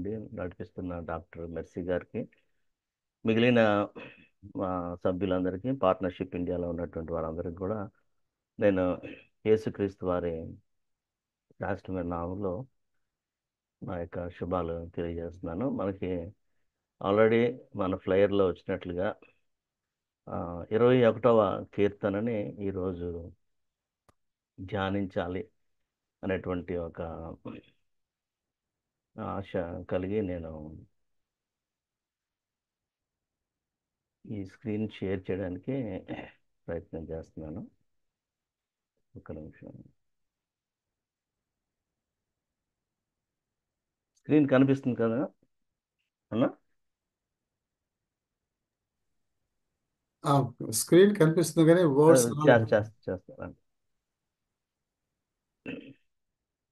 నుండి నడిపిస్తున్న doctor mercy గారికి, మిగిలిన మా సభ్యులందరికీ, పార్ట్నర్షిప్ ఇండియాలో ఉన్నటువంటి వారందరికీ కూడా నేను యేసుక్రీస్తు వారి శ్రేష్టమైన నామంలో నా యొక్క శుభాలు తెలియజేస్తున్నాను. మనకి ఆల్రెడీ మన ఫ్లైయర్లో వచ్చినట్లుగా 21వ కీర్తనని ఈరోజు ధ్యానించాలి అనేటువంటి ఒక ఆశ కలిగి నేను ఈ స్క్రీన్ షేర్ చేయడానికి ప్రయత్నం చేస్తున్నాను. ఒక నిమిషం. స్క్రీన్ కనిపిస్తుంది కదా అన్న? స్క్రీన్ కనిపిస్తుంది కానీ వర్డ్స్ చేస్తాను.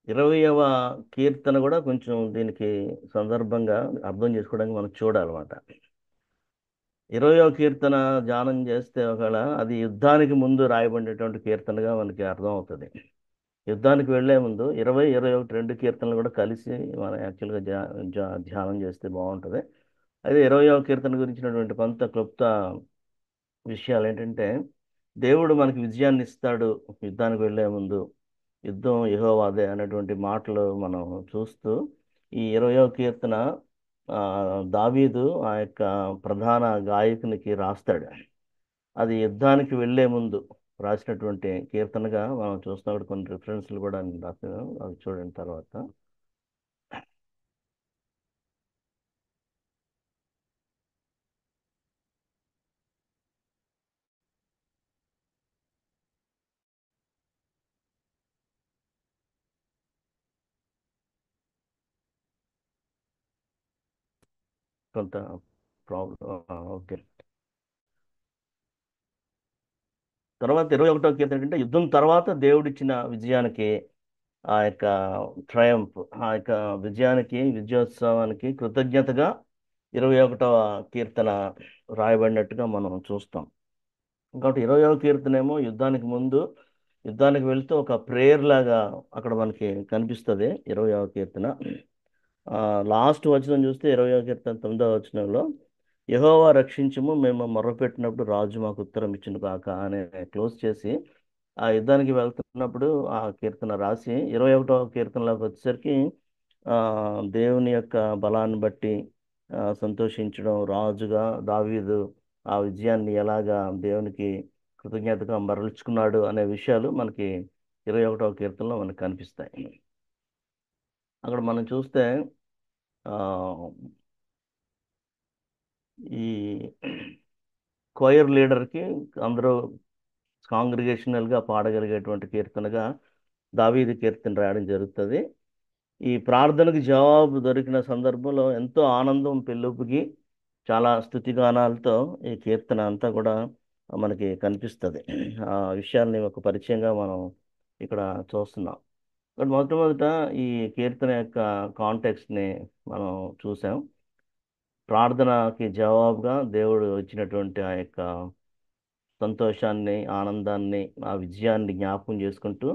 20వ కీర్తన కూడా కొంచెం దీనికి సందర్భంగా అర్థం చేసుకోవడానికి మనం చూడాలన్నమాట. 20వ కీర్తన ధ్యానం చేస్తే ఒకవేళ అది యుద్ధానికి ముందు రాయబడినటువంటి కీర్తనగా మనకి అర్థం అవుతుంది. యుద్ధానికి వెళ్లే ముందు 20, 21 రెండు కీర్తనలు కూడా కలిసి మనం యాక్చువల్గా ధ్యానం చేస్తే బాగుంటుంది. అయితే 20వ కీర్తన గురించినటువంటి కొంత క్లుప్త విషయాలు ఏంటంటే, దేవుడు మనకి విజయాన్ని ఇస్తాడు యుద్ధానికి వెళ్లే ముందు, యుద్ధం యెహోవాదే అనేటువంటి మాటలు మనం చూస్తూ ఈ 20వ కీర్తన దావీదు ఆ యొక్క ప్రధాన గాయకునికి రాస్తాడు. అది యుద్ధానికి వెళ్లే ముందు రాసినటువంటి కీర్తనగా మనం చూస్తాం. కొన్ని రిఫరెన్స్లు కూడా నేను రాశాను, అవి చూడండి తర్వాత. కొంత ప్రాబ్లం. ఓకే. తర్వాత 21వ కీర్తన ఏంటంటే, యుద్ధం తర్వాత దేవుడిచ్చిన విజయానికి, ఆ యొక్క ట్రయంఫ్, ఆ యొక్క విజయానికి, విజయోత్సవానికి కృతజ్ఞతగా 21వ కీర్తన రాయబడినట్టుగా మనం చూస్తాం. కాబట్టి 20వ కీర్తన ఏమో యుద్ధానికి ముందు, యుద్ధానికి వెళ్తూ ఒక ప్రేయర్ లాగా అక్కడ మనకి కనిపిస్తుంది 20వ కీర్తన. లాస్ట్ వచనం చూస్తే 20వ కీర్తన 9వ వచనంలో, యెహోవా రక్షించుము, మేము మొర్రపెట్టినప్పుడు రాజు మాకు ఉత్తరం ఇచ్చును కాక అనే క్లోజ్ చేసి ఆ యుద్ధానికి వెళ్తున్నప్పుడు ఆ కీర్తన రాసి 21వ కీర్తనలోకి వచ్చేసరికి ఆ, దేవుని యొక్క బలాన్ని బట్టి సంతోషించడం, రాజుగా దావీదు ఆ విజయాన్ని ఎలాగా దేవునికి కృతజ్ఞతగా మరల్చుకున్నాడు అనే విషయాలు మనకి 21వ కీర్తనలో మనకు కనిపిస్తాయి. అక్కడ మనం చూస్తే ఆ, ఈ choir లీడర్కి అందరూ కాంగ్రిగేషనల్గా పాడగలిగేటువంటి కీర్తనగా దావీదు కీర్తన రాయడం జరుగుతుంది. ఈ ప్రార్థనకు జవాబు దొరికిన సందర్భంలో ఎంతో ఆనందం పెళ్ళుపుకి చాలా స్తుతిగానాలతో ఈ కీర్తన అంతా కూడా మనకి కనిపిస్తుంది. ఆ విషయాల్ని ఒక పరిచయంగా మనం ఇక్కడ చూస్తున్నాం. బట్ మొట్టమొదట ఈ కీర్తన యొక్క కాంటెక్స్ట్ని మనం చూసాం. ప్రార్థనకి జవాబుగా దేవుడు ఇచ్చినటువంటి ఆ యొక్క సంతోషాన్ని, ఆనందాన్ని, ఆ విజయాన్ని జ్ఞాపకం చేసుకుంటూ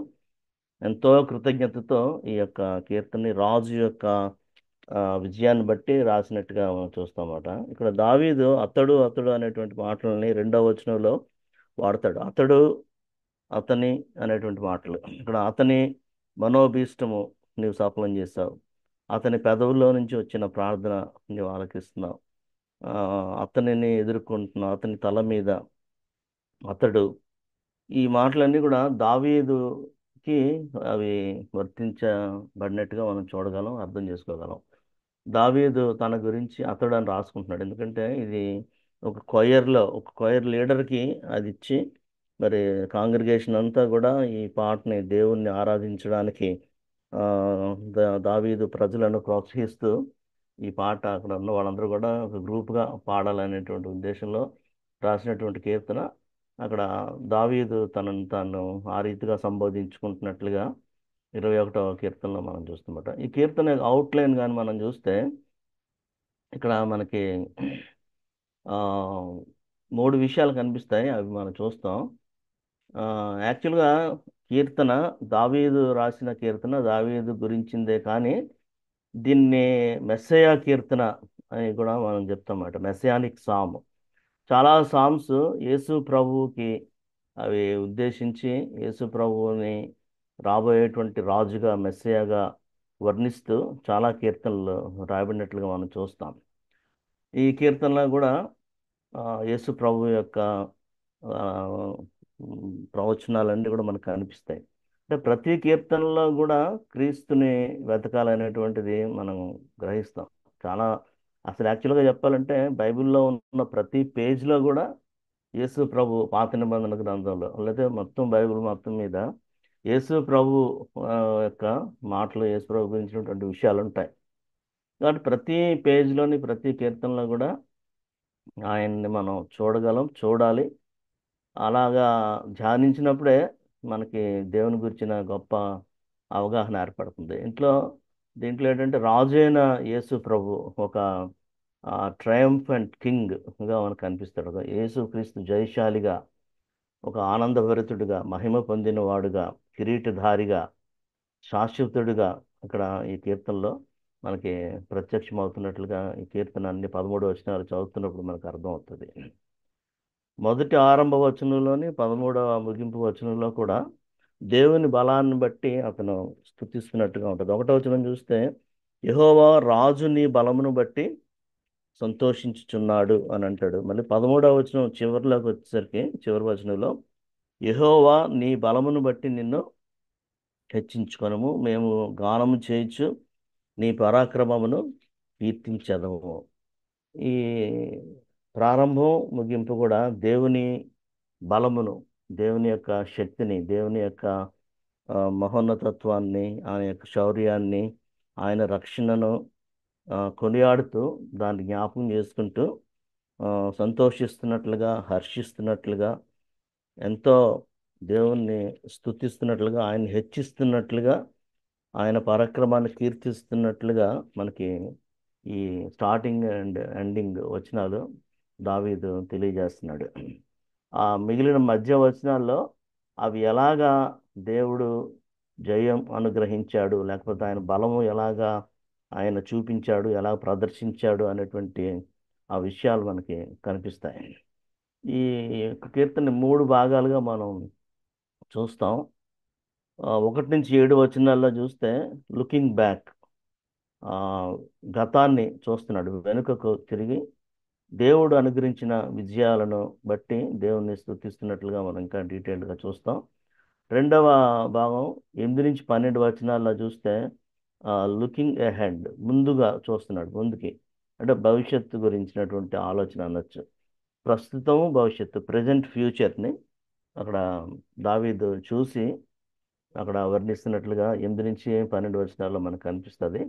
ఎంతో కృతజ్ఞతతో ఈ యొక్క కీర్తనని రాజు యొక్క విజయాన్ని బట్టి రాసినట్టుగా మనం చూస్తామన్నమాట. ఇక్కడ దావీదు అతడు అతడు అనేటువంటి మాటలని 2వ వచనంలో వాడతాడు. అతడు, అతని అనేటువంటి మాటలు. ఇక్కడ అతని మనోభీష్టము నీవు సఫలం చేశావు, అతని పెదవుల్లో నుంచి వచ్చిన ప్రార్థన నీవు ఆలకిస్తున్నావు, ఆ, అతనిని ఎదుర్కొంటున్నావు, అతని తల మీద అతడు. ఈ మాటలన్నీ కూడా దావీదుకి అవి వర్తించబడినట్టుగా మనం చూడగలం, అర్థం చేసుకోగలం. దావీదు తన గురించి అతడు అని రాసుకుంటున్నాడు. ఎందుకంటే ఇది ఒక కొయర్ లీడర్కి అది ఇచ్చి, మరి కాంగ్రిగేషన్ అంతా కూడా ఈ పాటని దేవుణ్ణి ఆరాధించడానికి ఆ, దావీదు ప్రజలను ప్రోత్సహిస్తూ ఈ పాట అక్కడ ఉన్న వాళ్ళందరూ కూడా ఒక గ్రూప్గా పాడాలనేటువంటి ఉద్దేశంలో రాసినటువంటి కీర్తన. అక్కడ దావీదు తనను తాను ఆ రీతిగా సంబోధించుకుంటున్నట్లుగా 21వ కీర్తనలో మనం చూస్తున్నమాట. ఈ కీర్తన అవుట్లైన్ కానీ మనం చూస్తే ఇక్కడ మనకి ఆ, 3 విషయాలు కనిపిస్తాయి, అవి మనం చూస్తాం. యాక్చువల్గా కీర్తన దావీదు రాసిన కీర్తన దావీదు గురించిందే, కానీ దీన్ని మెస్సయా కీర్తన అని కూడా మనం చెప్తాం అన్నమాట. మెస్సయానిక్ సామ్. చాలా సామ్స్ యేసు ప్రభువుకి అవి ఉద్దేశించి యేసు ప్రభువుని రాబోయేటువంటి రాజుగా మెస్సయాగా వర్ణిస్తూ చాలా కీర్తనలు రాయబడినట్లుగా మనం చూస్తాం. ఈ కీర్తనలో కూడా యేసు ప్రభు యొక్క ఆ, ప్రవచనాలన్నీ కూడా మనకు కనిపిస్తాయి. అంటే ప్రతి కీర్తనలో కూడా క్రీస్తుని వెతకాలనేటువంటిది మనం గ్రహిస్తాం. చాలా అసలు యాక్చువల్గా చెప్పాలంటే బైబిల్లో ఉన్న ప్రతి పేజ్లో కూడా యేసు ప్రభు పాత నిబంధన గ్రంథంలో లేదా మొత్తం బైబిల్ మొత్తం మీద యేసు ప్రభు ఆ, యొక్క మాటలు, యేసు ప్రభు గురించినటువంటి విషయాలు ఉంటాయి. కాబట్టి ప్రతి పేజ్లోని ప్రతి కీర్తనలో కూడా ఆయన్ని మనం చూడగలం, చూడాలి. అలాగా ధ్యానించినప్పుడే మనకి దేవుని గురించిన గొప్ప అవగాహన ఏర్పడుతుంది. దీంట్లో ఏంటంటే రాజు అయిన యేసు ప్రభు ఒక ట్రయంఫెంట్ కింగ్గా మనకు కనిపిస్తాడు. ఒక యేసుక్రీస్తు జయశాలిగా, ఒక ఆనందభరితుడిగా, మహిమ పొందిన వాడుగా, కిరీటధారిగా, శాశ్వతుడిగా ఇక్కడ ఈ కీర్తనలో మనకి ప్రత్యక్షమవుతున్నట్లుగా ఈ కీర్తన అన్ని 13 వచనాలు చదువుతున్నప్పుడు మనకు అర్థమవుతుంది. మొదటి ఆరంభ వచనంలోని 13వ ముగింపు వచనంలో కూడా దేవుని బలాన్ని బట్టి అతను స్తుతిస్తున్నట్టుగా ఉంటుంది. ఒకటో వచనం చూస్తే యెహోవా రాజు నీ బలమును బట్టి సంతోషించుచున్నాడు అని అంటాడు. మళ్ళీ 13వ వచనం చివరిలోకి వచ్చేసరికి చివరి వచనంలో యెహోవా నీ బలమును బట్టి నిన్ను హెచ్చించుకొనము, మేము గానము చేయుచు నీ పరాక్రమమును కీర్తించెదము. ఈ ప్రారంభం ముగింపు కూడా దేవుని బలమును, దేవుని యొక్క శక్తిని, దేవుని యొక్క మహోన్నతత్వాన్ని, ఆయన యొక్క శౌర్యాన్ని, ఆయన రక్షణను కొనియాడుతూ దాన్ని జ్ఞాపకం చేసుకుంటూ ఆ, సంతోషిస్తున్నట్లుగా, హర్షిస్తున్నట్లుగా, ఎంతో దేవుణ్ణి స్తుతిస్తున్నట్లుగా, ఆయన హెచ్చిస్తున్నట్లుగా, ఆయన పరాక్రమాన్ని కీర్తిస్తున్నట్లుగా మనకి ఈ స్టార్టింగ్ అండ్ ఎండింగ్ వచనాలు దావీదు తెలియజేస్తున్నాడు. ఆ మిగిలిన మధ్య వచనాల్లో అవి ఎలాగా దేవుడు జయం అనుగ్రహించాడు, లేకపోతే ఆయన బలము ఎలాగా ఆయన చూపించాడు, ఎలా ప్రదర్శించాడు అనేటువంటి ఆ విషయాలు మనకి కనిపిస్తాయి. ఈ యొక్క కీర్తన 3 భాగాలుగా మనం చూస్తాం. 1 నుంచి 7 వచనాల్లో చూస్తే లుకింగ్ బ్యాక్, గతాన్ని చూస్తున్నాడు, వెనుకకు తిరిగి దేవుడు అనుగ్రహించిన విజయాలను బట్టి దేవుణ్ణి స్తుతిస్తున్నట్లుగా మనం ఇంకా డీటెయిల్డ్గా చూస్తాం. రెండవ భాగం 8 నుంచి 12 వచనాల్లో చూస్తే లుకింగ్ ఎహెడ్, ముందుగా చూస్తున్నాడు, ముందుకి, అంటే భవిష్యత్తు గురించినటువంటి ఆలోచన అనొచ్చు. ప్రస్తుతము భవిష్యత్తు, ప్రజెంట్ ఫ్యూచర్ని అక్కడ దావీదు చూసి అక్కడ వర్ణిస్తున్నట్లుగా 8 నుంచి 12 వచనాల్లో మనకు కనిపిస్తుంది.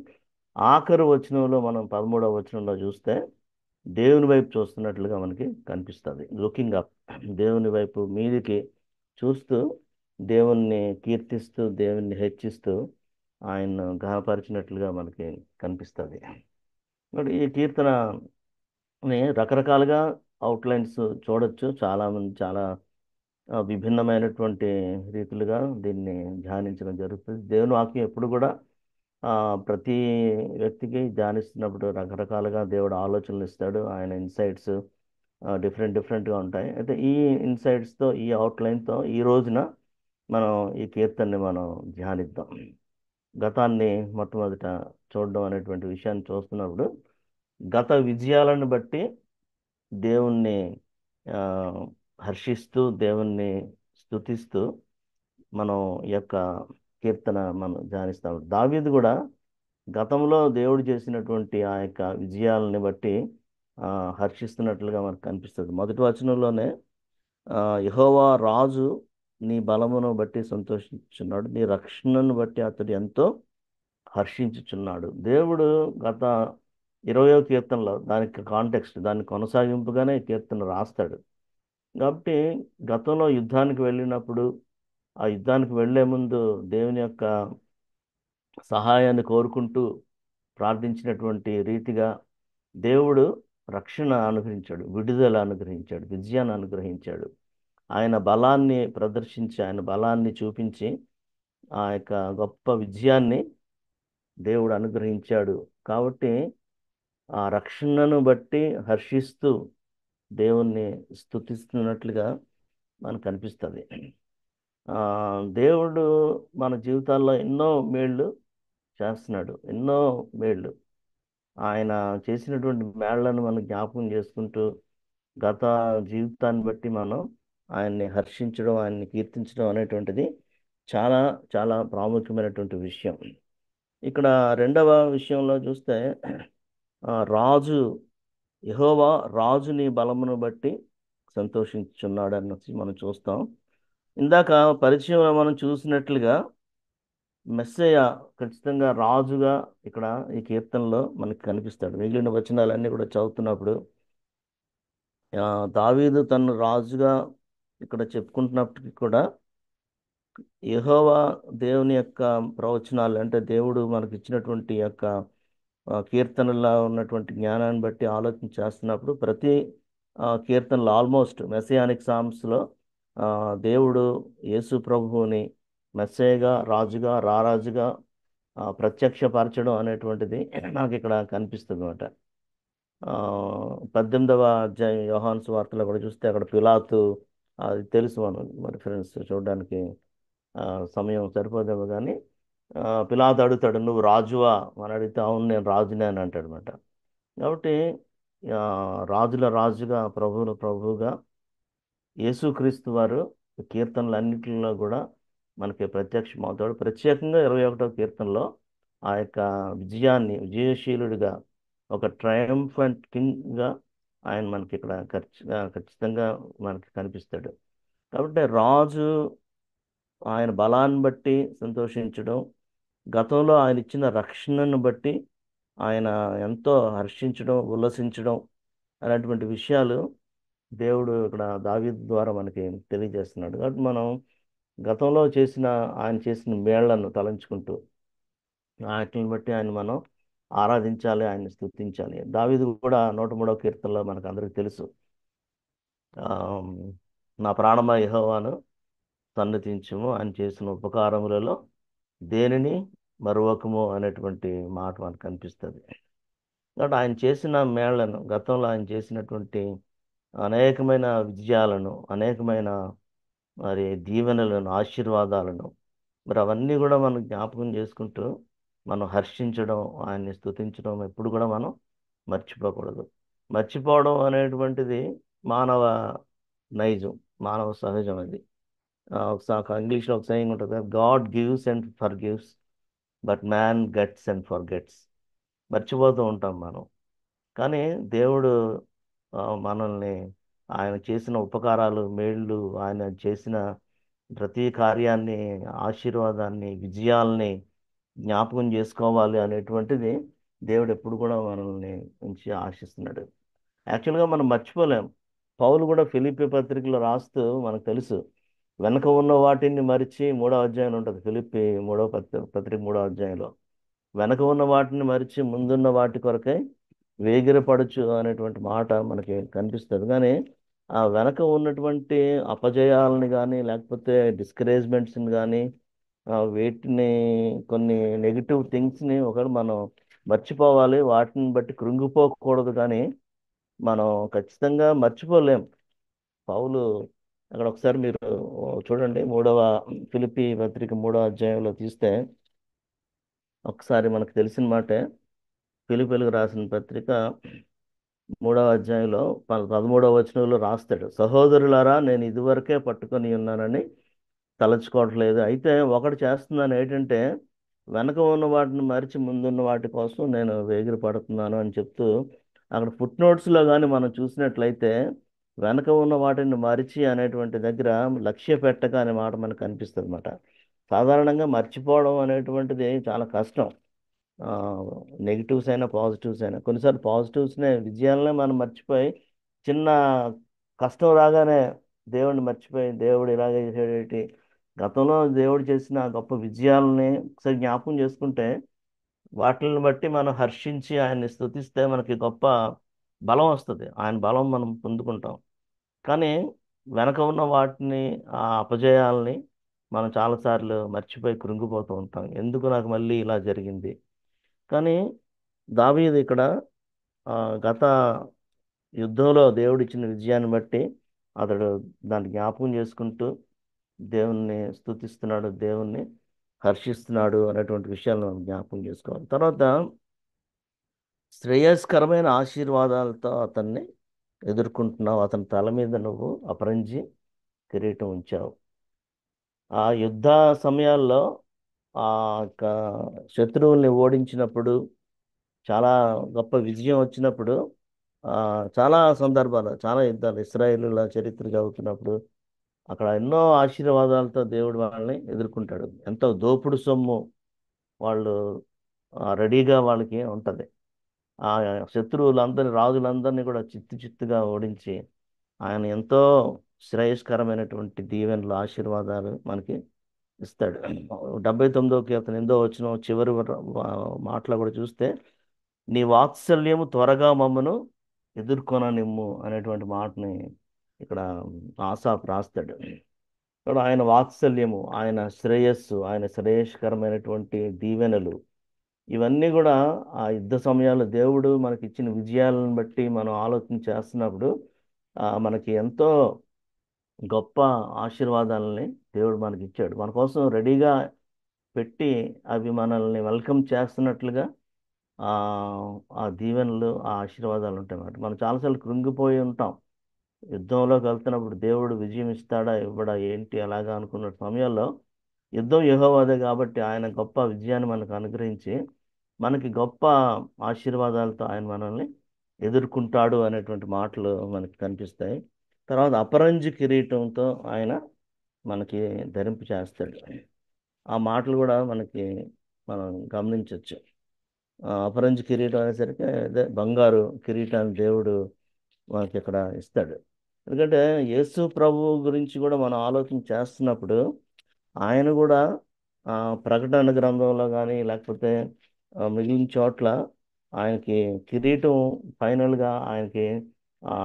ఆఖరు వచనంలో మనం 13వ వచనంలో చూస్తే దేవుని వైపు చూస్తున్నట్లుగా మనకి కనిపిస్తుంది. లుకింగ్ అప్, దేవుని వైపు మీదికి చూస్తూ దేవుణ్ణి కీర్తిస్తూ, దేవుణ్ణి హెచ్చిస్తూ ఆయన్ను ఘనపరిచినట్లుగా మనకి కనిపిస్తుంది. మరి ఈ కీర్తనని రకరకాలుగా అవుట్లైన్స్ చూడొచ్చు. చాలామంది చాలా విభిన్నమైనటువంటి రీతులుగా దీన్ని ధ్యానించడం జరుగుతుంది. దేవుని వాక్యం ఎప్పుడు కూడా ఆ, ప్రతి వ్యక్తికి ధ్యానిస్తున్నప్పుడు రకరకాలుగా దేవుడు ఆలోచనలు ఇస్తాడు. ఆయన ఇన్సైట్స్ డిఫరెంట్గా ఉంటాయి. అయితే ఈ ఇన్సైట్స్తో, ఈ అవుట్లైన్తో ఈ రోజున మనం ఈ కీర్తనని మనం ధ్యానిద్దాం. గతాన్ని మొట్టమొదట చూడడం అనేటువంటి విషయాన్ని చూస్తున్నప్పుడు గత విజయాలను బట్టి దేవుణ్ణి ఆ, హర్షిస్తూ, దేవుణ్ణి స్తుతిస్తూ మనం ఈ యొక్క కీర్తన మనం ధ్యానిస్తాం. దావీదు కూడా గతంలో దేవుడు చేసినటువంటి ఆ యొక్క విజయాలని బట్టి ఆ, హర్షిస్తున్నట్లుగా మనకు కనిపిస్తుంది. మొదటి వచనంలోనే యెహోవా రాజు నీ బలమును బట్టి సంతోషించుచున్నాడు, నీ రక్షణను బట్టి అతడు ఎంతో హర్షించుచున్నాడు. దేవుడు గత 20వ కీర్తనలో దానికి కాంటెక్స్ట్, దాని కొనసాగింపుగానే ఈ కీర్తన రాస్తాడు. కాబట్టి గతంలో యుద్ధానికి వెళ్ళినప్పుడు, ఆ యుద్ధానికి వెళ్లే ముందు దేవుని యొక్క సహాయాన్ని కోరుకుంటూ ప్రార్థించినటువంటి రీతిగా దేవుడు రక్షణ అనుగ్రహించాడు, విడుదల అనుగ్రహించాడు, విజయాన్ని అనుగ్రహించాడు. ఆయన బలాన్ని ప్రదర్శించి, ఆయన బలాన్ని చూపించి ఆ యొక్క గొప్ప విజయాన్ని దేవుడు అనుగ్రహించాడు. కాబట్టి ఆ రక్షణను బట్టి హర్షిస్తూ దేవుణ్ణి స్తుతిస్తున్నట్లుగా మనకు కనిపిస్తుంది. ఆ, దేవుడు మన జీవితాల్లో ఎన్నో మేళ్ళు చేస్తున్నాడు, ఎన్నో మేళ్ళు. ఆయన చేసినటువంటి మేళ్లను మనం జ్ఞాపకం చేసుకుంటూ గత జీవితాన్ని బట్టి మనం ఆయన్ని హర్షించడం, ఆయన్ని కీర్తించడం అనేటువంటిది చాలా చాలా ప్రాముఖ్యమైనటువంటి విషయం. ఇక్కడ రెండవ విషయంలో చూస్తే రాజు యెహోవా రాజుని బలమును బట్టి సంతోషించుచున్నాడు అన్నది మనం చూస్తాం. ఇందాక పరిచయంలో మనం చూసినట్లుగా మెస్సయ్య ఖచ్చితంగా రాజుగా ఇక్కడ ఈ కీర్తనలో మనకి కనిపిస్తాడు. మిగిలిన వచనాలన్నీ కూడా చదువుతున్నప్పుడు దావీదు తను రాజుగా ఇక్కడ చెప్పుకుంటున్నప్పటికీ కూడా యెహోవా దేవుని యొక్క ప్రవచనాలు, అంటే దేవుడు మనకి ఇచ్చినటువంటి యొక్క కీర్తనలో ఉన్నటువంటి జ్ఞానాన్ని బట్టి ఆలోచన చేస్తున్నప్పుడు ప్రతి కీర్తనలు ఆల్మోస్ట్ మెస్సియానిక్ సామ్స్లో దేవుడు యేసు ప్రభువుని మెస్సయ్యగా, రాజుగా, రారాజుగా ప్రత్యక్షపరచడం అనేటువంటిది నాకు ఇక్కడ కనిపిస్తుంది అన్నమాట. 18వ అధ్యాయం యోహాను సువార్తలో కూడా చూస్తే అక్కడ పిలాతు, అది తెలుసు మనం మరి ఫ్రెండ్స్ చూడడానికి ఆ, సమయం సరిపోదేమో కానీ పిలాతు అడుగుతాడు, నువ్వు రాజువా అని అడిగితే అవును నేను రాజునే అని అంటాడు అనమాట. కాబట్టి ఆ, రాజుల రాజుగా, ప్రభువుల ప్రభువుగా యేసుక్రీస్తు వారు కీర్తనలన్నింటిలో కూడా మనకి ప్రత్యక్షమవుతాడు. ప్రత్యేకంగా 21వ కీర్తనలో ఆ యొక్క విజయాన్ని, విజయశీలుడిగా, ఒక ట్రయంఫంట్ కింగ్గా ఆయన మనకి ఇక్కడ ఖచ్చితంగా మనకి కనిపిస్తాడు. కాబట్టి రాజు ఆయన బలాన్ని బట్టి సంతోషించడం, గతంలో ఆయన ఇచ్చిన రక్షణను బట్టి ఆయన ఎంతో హర్షించడం, ఉల్లసించడం అనేటువంటి విషయాలు దేవుడు ఇక్కడ దావీదు ద్వారా మనకి తెలియజేస్తున్నాడు. కాబట్టి మనం గతంలో ఆయన చేసిన మేళ్లను తలంచుకుంటూ వాటిని బట్టి ఆయన మనం ఆరాధించాలి, ఆయన్ని స్తుతించాలి. దావీదు కూడా 103వ కీర్తనలో మనకు అందరికీ తెలుసు, ఆ, నా ప్రాణమా యెహోవాను సన్నతించుము, ఆయన చేసిన ఉపకారములలో దేనిని మరువకము అనేటువంటి మాట మనకు కనిపిస్తుంది. కాబట్టి ఆయన చేసిన మేళ్లను, గతంలో ఆయన చేసినటువంటి అనేకమైన విజయాలను, అనేకమైన మరి దీవెనలను, ఆశీర్వాదాలను, మరి అవన్నీ కూడా మనం జ్ఞాపకం చేసుకుంటూ మనం హర్షించడం, ఆయన్ని స్తుతించడం ఎప్పుడు కూడా మనం మర్చిపోకూడదు. మర్చిపోవడం అనేటువంటిది మానవ నైజం, మానవ సహజం అది. ఇంగ్లీష్లో ఒక saying ఉంటుంది, God gives and for gives but man gets and for gets. మర్చిపోతూ ఉంటాం మనం, కానీ దేవుడు మనల్ని ఆయన చేసిన ఉపకారాలు, మేళ్ళు, ఆయన చేసిన ప్రతి కార్యాన్ని, ఆశీర్వాదాన్ని, విజయాల్ని జ్ఞాపకం చేసుకోవాలి అనేటువంటిది దేవుడు ఎప్పుడు కూడా మనల్ని నుంచి ఆశిస్తున్నాడు. యాక్చువల్గా మనం మర్చిపోలేం. పౌలు కూడా ఫిలిప్పీ పత్రికలో రాస్తూ మనకు తెలుసు, వెనక ఉన్న వాటిని మరిచి, 3వ అధ్యాయంలో ఉంటుంది ఫిలిప్పీ పత్రిక 3వ అధ్యాయంలో, వెనక ఉన్న వాటిని మరిచి ముందున్న వాటి కొరకై వేగిరపడచ్చు అనేటువంటి మాట మనకి కనిపిస్తుంది. కానీ ఆ వెనక ఉన్నటువంటి అపజయాలని కానీ, లేకపోతే డిస్కరేజ్మెంట్స్ని కానీ, వీటిని, కొన్ని నెగిటివ్ థింగ్స్ని ఒకటి మనం మర్చిపోవాలి, వాటిని బట్టి కృంగిపోకూడదు. కానీ మనం ఖచ్చితంగా మర్చిపోలేం. పౌలు అక్కడ ఒకసారి మీరు చూడండి, ఫిలిప్పీ పత్రిక 3వ అధ్యాయంలో తీస్తే ఒకసారి మనకు తెలిసిన మాటే. ఫిలిప్పీలకు రాసిన పత్రిక 3వ అధ్యాయంలో 13వ వచనంలో రాస్తాడు, సహోదరులారా నేను ఇదివరకే పట్టుకొని ఉన్నానని తలచుకోవట్లేదు, అయితే ఒకటి చేస్తున్నాను, ఏంటంటే వెనక ఉన్న వాటిని మరిచి ముందున్న వాటి కోసం నేను వేగిర పడుతున్నాను అని చెప్తూ, అక్కడ ఫుట్ నోట్స్లో కానీ మనం చూసినట్లయితే వెనక ఉన్న వాటిని మరిచి అనేటువంటి దగ్గర లక్ష్య పెట్టక అనే మాట మనకు కనిపిస్తుంది అన్నమాట. సాధారణంగా మర్చిపోవడం అనేటువంటిది చాలా కష్టం. నెగిటివ్స్ అయినా పాజిటివ్స్ అయినా, కొన్నిసార్లు పాజిటివ్స్నే, విజయాలనే మనం మర్చిపోయి, చిన్న కష్టం రాగానే దేవుడిని మర్చిపోయి, దేవుడు ఇలాగే చేసేటి, గతంలో దేవుడు చేసిన గొప్ప విజయాలని ఒకసారి జ్ఞాపకం చేసుకుంటే వాటిని బట్టి మనం హర్షించి ఆయన్ని స్తుతిస్తే మనకి గొప్ప బలం వస్తుంది, ఆయన బలం మనం పొందుకుంటాం. కానీ వెనక ఉన్న వాటిని, ఆ అపజయాల్ని మనం చాలాసార్లు మర్చిపోయి కృంగిపోతూ ఉంటాం. ఎందుకు నాకు మళ్ళీ ఇలా జరిగింది, కానీ దావీదు ఇక్కడ ఆ, గత యుద్ధంలో దేవుడిచ్చిన విజయాన్ని బట్టి అతడు దాన్ని జ్ఞాపకం చేసుకుంటూ దేవుణ్ణి స్తుతిస్తున్నాడు, దేవుణ్ణి హర్షిస్తున్నాడు అనేటువంటి విషయాలను మనం జ్ఞాపకం చేసుకోవాలి. తర్వాత శ్రేయస్కరమైన ఆశీర్వాదాలతో అతన్ని ఎదుర్కొంటున్నావు. అతని తల మీద నువ్వు అపరంజి కిరీటం ఉంచావు. ఆ యుద్ధ సమయాల్లో ఆ యొక్క శత్రువుల్ని ఓడించినప్పుడు, చాలా గొప్ప విజయం వచ్చినప్పుడు, ఆ, చాలా సందర్భాలు, చాలా యుద్ధాలు ఇశ్రాయేలుల చరిత్ర చదువుతున్నప్పుడు అక్కడ ఎన్నో ఆశీర్వాదాలతో దేవుడు వాళ్ళని ఎదుర్కొంటాడు. ఎంతో దోపుడు సొమ్ము వాళ్ళు రెడీగా వాళ్ళకి ఉంటుంది. ఆ శత్రువులందరినీ, రాజులందరినీ కూడా చిత్తు చిత్తుగా ఓడించి ఆయన ఎంతో శ్రేయస్కరమైనటువంటి దీవెనలు, ఆశీర్వాదాలు మనకి ఇస్తాడు. 79వ కీర్తన 8వ చివరి మాటలో కూడా చూస్తే, నీ వాత్సల్యము త్వరగా మమ్మను ఎదుర్కొననిమ్ము అనేటువంటి మాటని ఇక్కడ ఆసాఫ్ రాస్తాడు. ఇక్కడ ఆయన వాత్సల్యము, ఆయన శ్రేయస్సు, ఆయన శ్రేయస్కరమైనటువంటి దీవెనలు, ఇవన్నీ కూడా ఆ యుద్ధ సమయాల్లో దేవుడు మనకి ఇచ్చిన విజయాలను బట్టి మనం ఆలోచన చేస్తున్నప్పుడు మనకి ఎంతో గొప్ప ఆశీర్వాదాలని దేవుడు మనకి ఇచ్చాడు. మన కోసం రెడీగా పెట్టి అవి మనల్ని వెల్కమ్ చేస్తున్నట్లుగా ఆ ఆ దీవెనలు, ఆ ఆశీర్వాదాలు ఉంటాయి అన్నమాట. మనం చాలాసార్లు కృంగిపోయి ఉంటాం. యుద్ధంలోకి వెళ్తున్నప్పుడు దేవుడు విజయం ఇస్తాడా ఇవ్వడా ఏంటి అలాగా అనుకున్న సమయాల్లో, యుద్ధం యెహోవాదే కాబట్టి ఆయన గొప్ప విజయాన్ని మనకు అనుగ్రహించి మనకి గొప్ప ఆశీర్వాదాలతో ఆయన మనల్ని ఎదుర్కొంటాడు అనేటువంటి మాటలు మనకి కనిపిస్తాయి. తర్వాత అపరంజి కిరీటంతో ఆయన మనకి ధరింపు చేస్తాడు. ఆ మాటలు కూడా మనకి మనం గమనించవచ్చు. అపరంజి కిరీటం అనేసరికి అదే బంగారు కిరీటాన్ని దేవుడు మనకి ఇక్కడ ఇస్తాడు. ఎందుకంటే యేసు ప్రభు గురించి కూడా మనం ఆలోచన చేస్తున్నప్పుడు ఆయన కూడా ఆ, ప్రకటన గ్రంథంలో కానీ లేకపోతే మిగిలిన చోట్ల ఆయనకి కిరీటం ఫైనల్గా ఆయనకి ఆ,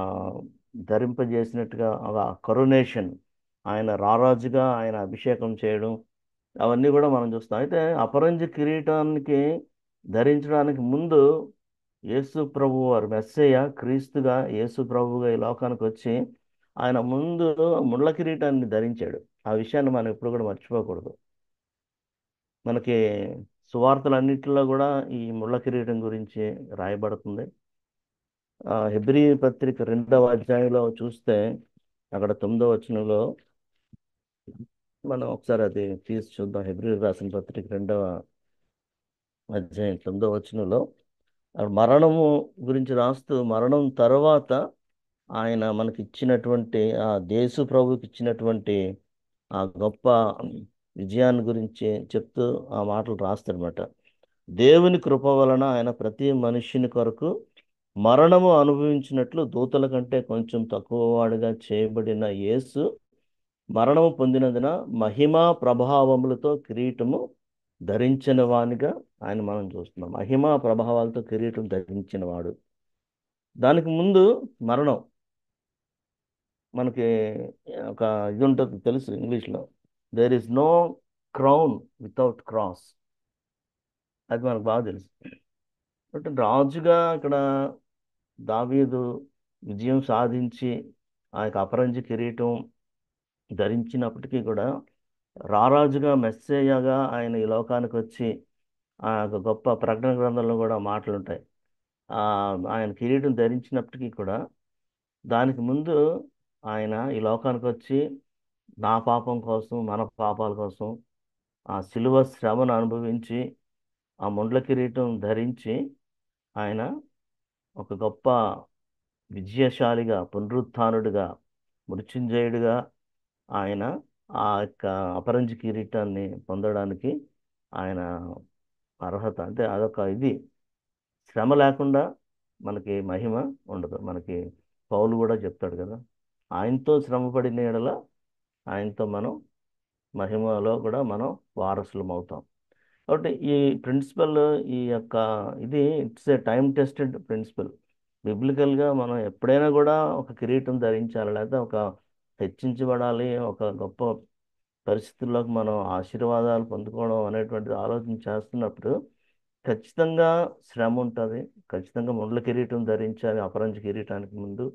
ధరింపజేసినట్టుగా ఒక కరుణేషన్, ఆయన రారాజుగా ఆయన అభిషేకం చేయడం, అవన్నీ కూడా మనం చూస్తాం. అయితే అపరంజి కిరీటానికి ధరించడానికి ముందు యేసు ప్రభు వారు మెస్సయ్య క్రీస్తుగా యేసు ప్రభువుగా ఈ లోకానికి వచ్చి ఆయన ముందు ముళ్ళ కిరీటాన్ని ధరించాడు. ఆ విషయాన్ని మనం ఎప్పుడు కూడా మర్చిపోకూడదు. మనకి సువార్తలన్నింటిలో కూడా ఈ ముళ్ళ కిరీటం గురించి రాయబడుతుంది. హెబ్రీ పత్రిక 2వ అధ్యాయంలో చూస్తే అక్కడ 9వ వచనంలో మనం ఒకసారి అది తీసి చూద్దాం. హెబ్రీ రాసిన పత్రిక 2వ అధ్యాయం 9వ వచనంలో మరణము గురించి రాస్తూ, మరణం తర్వాత ఆయన మనకి ఇచ్చినటువంటి ఆ యేసు ప్రభుకి ఇచ్చినటువంటి ఆ గొప్ప విజయాన్ని గురించి చెప్తూ ఆ మాటలు రాస్తాడనమాట. దేవుని కృప వలన ఆయన ప్రతి మనుష్యుని కొరకు మరణము అనుభవించినట్లు దూతల కంటే కొంచెం తక్కువ వాడిగా చేయబడిన యేసు మరణము పొందినందున మహిమా ప్రభావములతో కిరీటము ధరించిన వానిగా ఆయన మనం చూస్తున్నాం. మహిమా ప్రభావాలతో కిరీటం ధరించిన వాడు. దానికి ముందు మరణం. మనకి ఒక ఇది ఉంటుంది తెలుసు ఇంగ్లీష్లో, there is no crown without cross. అది మనకు బాగా తెలుసు. బట్ రాజుగా ఇక్కడ దావీదు విజయం సాధించి ఆ యొక్క అపరంజి కిరీటం ధరించినప్పటికీ కూడా రారాజుగా మెస్సేయగా ఆయన ఈ లోకానికి వచ్చి ఆ యొక్క గొప్ప ప్రకటన గ్రంథంలో కూడా మాటలు ఉంటాయి. ఆ ఆయన కిరీటం ధరించినప్పటికీ కూడా దానికి ముందు ఆయన ఈ లోకానికి వచ్చి నా పాపం కోసం, మన పాపాల కోసం ఆ శిలువ శ్రమను అనుభవించి ఆ ముండ్ల కిరీటం ధరించి ఆయన ఒక గొప్ప విజయశాలిగా, పునరుత్థానుడిగా, మృత్యుంజయుడిగా ఆయన ఆ యొక్క అపరంజి కిరీటాన్ని పొందడానికి ఆయన అర్హత. అంటే అదొక ఇది, శ్రమ లేకుండా మనకి మహిమ ఉండదు. మనకి పౌలు కూడా చెప్తాడు కదా, ఆయనతో శ్రమ పడిన యెడల ఆయనతో మనం మహిమలో కూడా మనం వారసులం అవుతాం. కాబట్టి ఈ ప్రిన్సిపల్, ఈ యొక్క ఇది it's a time tested principle. బిబ్లికల్గా మనం ఎప్పుడైనా కూడా ఒక కిరీటం ధరించాలి, లేదా ఒక హెచ్చించబడాలి, ఒక గొప్ప పరిస్థితుల్లోకి మనం ఆశీర్వాదాలు పొందుకోవడం అనేటువంటిది ఆలోచన చేస్తున్నప్పుడు ఖచ్చితంగా శ్రమ ఉంటుంది. ఖచ్చితంగా ముండ్ల కిరీటం ధరించాలి అపరంజి కిరీటానికి ముందు.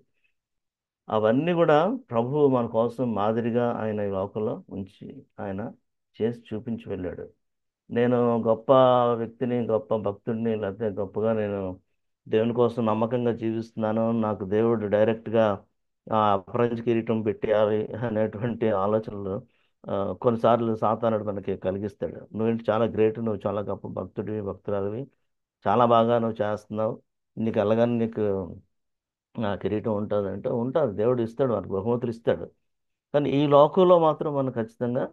అవన్నీ కూడా ప్రభువు మన కోసం మాదిరిగా ఆయన ఈ లోకంలో ఉంచి ఆయన చేసి చూపించి వెళ్ళాడు. నేను గొప్ప వ్యక్తిని, గొప్ప భక్తుడిని, లేకపోతే గొప్పగా నేను దేవుని కోసం నమ్మకంగా జీవిస్తున్నాను, నాకు దేవుడు డైరెక్ట్గా అపరంజి కిరీటం పెట్టేయాలి అనేటువంటి ఆలోచనలు ఆ, కొన్నిసార్లు సాతానుడు మనకి కలిగిస్తాడు. నువ్వేంటి చాలా గ్రేట్, నువ్వు చాలా గొప్ప భక్తుడివి, భక్తురాలివి, చాలా బాగా నువ్వు చేస్తున్నావు, నీకు వెళ్ళగానే నీకు కిరీటం ఉంటుంది అంటే ఉంటుంది. దేవుడు ఇస్తాడు, మనకు బహుమతులు ఇస్తాడు. కానీ ఈ లోకంలో మాత్రం మనం ఖచ్చితంగా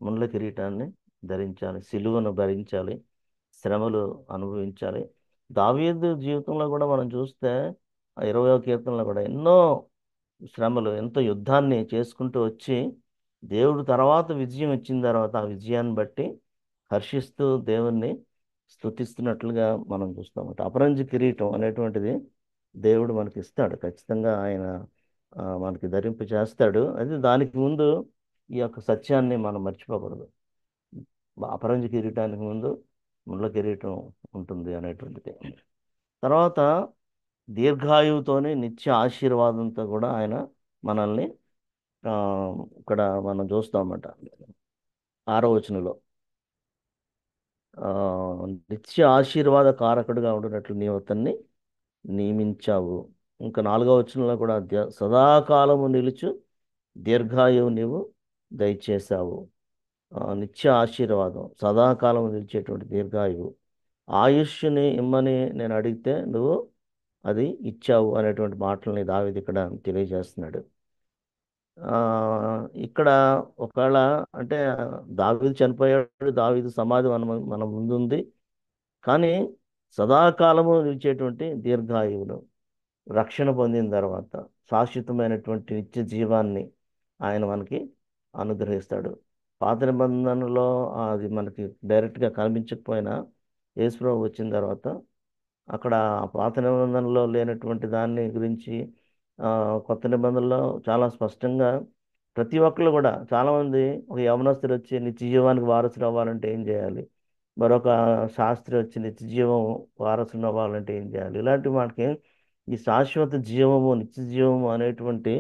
ముళ్ళ కిరీటాన్ని ధరించాలి, సిలువను భరించాలి, శ్రమలు అనుభవించాలి. దావీదు జీవితంలో కూడా మనం చూస్తే ఆ 20వ కీర్తనలో కూడా ఎన్నో శ్రమలు, ఎంతో యుద్ధాన్ని చేసుకుంటూ వచ్చి దేవుడు తర్వాత విజయం ఇచ్చిన తర్వాత ఆ విజయాన్ని బట్టి హర్షిస్తూ దేవుణ్ణి స్తుతిస్తున్నట్లుగా మనం చూస్తామట. అపరంజి కిరీటం అనేటువంటిది దేవుడు మనకి ఇస్తాడు ఖచ్చితంగా. ఆయన మనకి ధరింపు చేస్తాడు. అది దానికి ముందు ఈ యొక్క సత్యాన్ని మనం మర్చిపోకూడదు. అపరంజి కిరీటానికి ముందు ముళ్ళ కిరీటం ఉంటుంది అనేటువంటిది. తర్వాత దీర్ఘాయువుతోనే నిత్య ఆశీర్వాదంతో కూడా ఆయన మనల్ని ఆ, ఇక్కడ మనం చూస్తాం అన్నమాట. 6వ వచనంలో ఆ, నిత్య ఆశీర్వాద కారకుడుగా ఉండినట్లు నీవు అతన్ని నియమించావు. ఇంకా 4వ వచనంలో కూడా సదాకాలము నిలుచు దీర్ఘాయువు నీవు దయచేశావు. నిత్య ఆశీర్వాదం, సదాకాలం నిలిచేటువంటి దీర్ఘాయువు, ఆయుష్ని ఇమ్మని నేను అడిగితే నువ్వు అది ఇచ్చావు అనేటువంటి మాటల్ని దావీదు ఇక్కడ తెలియజేస్తున్నాడు. ఆ, ఇక్కడ ఒకవేళ అంటే దావీదు చనిపోయాడు, దావీదు సమాధి మన ముందు ఉంది. కానీ సదాకాలము నిలిచేటువంటి దీర్ఘాయువును, రక్షణ పొందిన తర్వాత శాశ్వతమైనటువంటి నిత్య జీవాన్ని ఆయన మనకి అనుగ్రహిస్తాడు. పాత నిబంధనలో అది మనకి డైరెక్ట్గా కనిపించకపోయినా యేసుప్రభు వచ్చిన తర్వాత అక్కడ పాత నిబంధనలో లేనటువంటి దాన్ని గురించి ఆ, కొత్త నిబంధనలో చాలా స్పష్టంగా ప్రతి ఒక్కళ్ళు కూడా చాలామంది, ఒక యవనస్తుడు వచ్చి నిత్య జీవానికి వారసుడు అవ్వాలంటే ఏం చేయాలి, మరొక శాస్త్రి వచ్చి నిత్య జీవం వారసుడు అవ్వాలంటే ఏం చేయాలి, ఇలాంటి మనకి ఈ శాశ్వత జీవము, నిత్య జీవము అనేటువంటి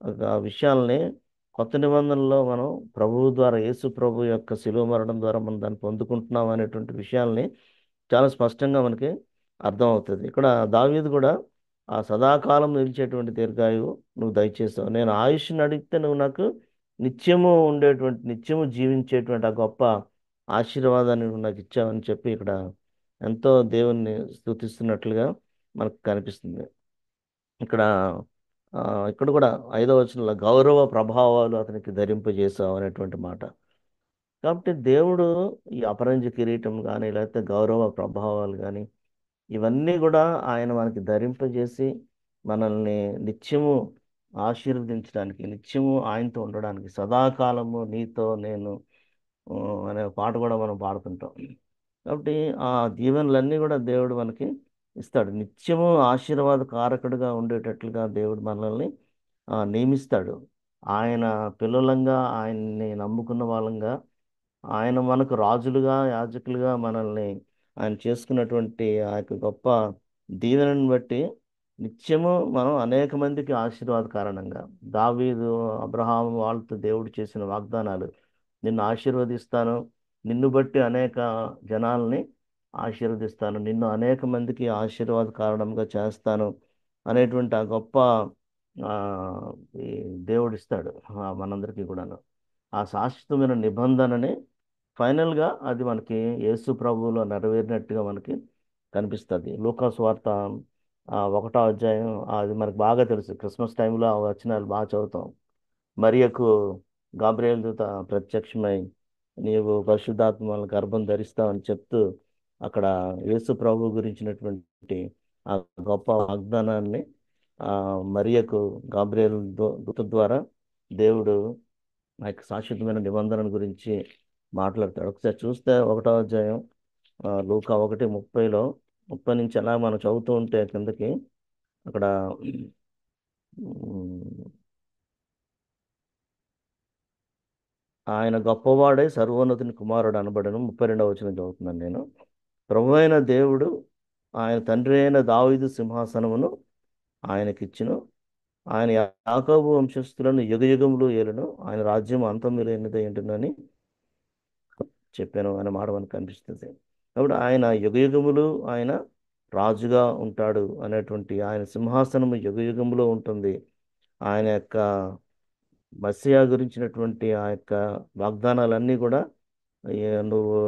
ఒక విషయాల్ని కొత్త నిబంధనలో మనం ప్రభువు ద్వారా, యేసు ప్రభు యొక్క శిలువ మరణం ద్వారా మనం దాన్ని పొందుకుంటున్నాం అనేటువంటి విషయాల్ని చాలా స్పష్టంగా మనకి అర్థమవుతుంది. ఇక్కడ దావీదు కూడా ఆ సదాకాలం నిలిచేటువంటి దీర్ఘాయువు నువ్వు దయచేసావు, నేను ఆయుష్ని అడిగితే నువ్వు నాకు నిత్యము ఉండేటువంటి, నిత్యము జీవించేటువంటి ఆ గొప్ప ఆశీర్వాదాన్ని నువ్వు నాకు ఇచ్చావని చెప్పి ఇక్కడ ఎంతో దేవుణ్ణి స్తుతిస్తున్నట్లుగా మనకు కనిపిస్తుంది. ఇక్కడ ఆ, ఇక్కడ కూడా 5వ వచనంలో గౌరవ ప్రభావాలు అతనికి ధరింపజేసావు అనేటువంటి మాట. కాబట్టి దేవుడు ఈ అపరంజి కిరీటం కానీ, లేకపోతే గౌరవ ప్రభావాలు కానీ, ఇవన్నీ కూడా ఆయన మనకి ధరింపజేసి మనల్ని నిత్యము ఆశీర్వదించడానికి, నిత్యము ఆయనతో ఉండడానికి, సదాకాలము నీతో నేను ఆ, అనే పాట కూడా మనం పాడుతుంటాం. కాబట్టి ఆ దీవెనలన్నీ కూడా దేవుడు మనకి ఇస్తాడు. నిత్యము ఆశీర్వాద కారకుడుగా ఉండేటట్లుగా దేవుడు మనల్ని నియమిస్తాడు. ఆయన పిల్లలంగా, ఆయన్ని నమ్ముకున్న వాళ్ళంగా, ఆయన మనకు రాజులుగా, యాజకులుగా మనల్ని ఆయన చేసుకున్నటువంటి ఆ యొక్క గొప్ప దీవెనను బట్టి నిత్యము మనం అనేక మందికి ఆశీర్వాద కారణంగా, దావీదు, అబ్రహాము వాళ్ళతో దేవుడు చేసిన వాగ్దానాలు, నిన్ను ఆశీర్వదిస్తాను, నిన్ను బట్టి అనేక జనాల్ని ఆశీర్వదిస్తాను, నిన్ను అనేక మందికి ఆశీర్వాద కారణంగా చేస్తాను అనేటువంటి ఆ గొప్ప ఆ, ఈ దేవుడిస్తాడు మనందరికీ కూడాను. ఆ శాశ్వతమైన నిబంధనని ఫైనల్గా అది మనకి యేసు ప్రభువులో నెరవేరినట్టుగా మనకి కనిపిస్తుంది. లూకాసు వార్త 1వ అధ్యాయం, అది మనకు బాగా తెలుసు. క్రిస్మస్ టైంలో ఆ వచనాలు బాగా చదువుతాం. మరియకు గాబ్రియేల్ దూత ప్రత్యక్షమై నీవు పరిశుద్ధాత్మ వలన గర్భం ధరిస్తావని చెప్తూ అక్కడ యేసు ప్రభు గురించినటువంటి ఆ గొప్ప వాగ్దానాన్ని ఆ మరియకు గాబ్రియేల్ దూత ద్వారా దేవుడు ఆ యొక్క శాశ్వతమైన నిబంధన గురించి మాట్లాడతాడు. ఒకసారి చూస్తే 1వ అధ్యాయం లూకా 1:30లో, 30 నుంచి అలా మనం చదువుతూ ఉంటే కిందకి అక్కడ ఉమ్, ఆయన గొప్పవాడే సర్వోన్నతుని కుమారుడు అనబడను. 32వ వచనం చదువుతున్నాను నేను. ప్రభు అయిన దేవుడు ఆయన తండ్రి అయిన దావీదు సింహాసనమును ఆయనకిచ్చును. ఆయన యాకోబు వంశస్థులను యుగయుగములు ఏలును. ఆయన రాజ్యం అంతము లేనిదే ఉంటుందని చెప్పాను అనే మాట మనకు కనిపిస్తుంది. కాబట్టి ఆయన యుగయుగములు ఆయన రాజుగా ఉంటాడు అనేటువంటి ఆయన సింహాసనము యుగయుగములో ఉంటుంది. ఆయన యొక్క మస్సియా గురించినటువంటి ఆ యొక్క వాగ్దానాలన్నీ కూడా నువ్వు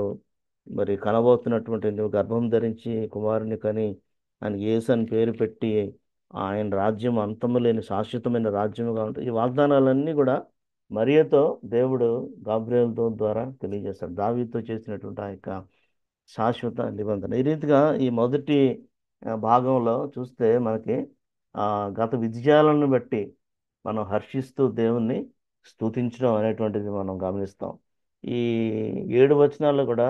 మరి కనబోతున్నటువంటి నువ్వు గర్భం ధరించి కుమారుని కని ఆయన యేసు అని పేరు పెట్టి ఆయన రాజ్యం అంతము లేని శాశ్వతమైన రాజ్యముగా ఉంటుంది. ఈ వాగ్దానాలన్నీ కూడా మరియతో దేవుడు గాబ్రియేలు ద్వారా తెలియజేస్తాడు. దావీదుతో చేసినటువంటి ఆ యొక్క శాశ్వత నిబంధన. ఈ రీతిగా ఈ మొదటి భాగంలో చూస్తే మనకి ఆ, గత విజయాలను బట్టి మనం హర్షిస్తూ దేవుణ్ణి స్తుతించడం అనేటువంటిది మనం గమనిస్తాం. ఈ 7 వచనాల్లో కూడా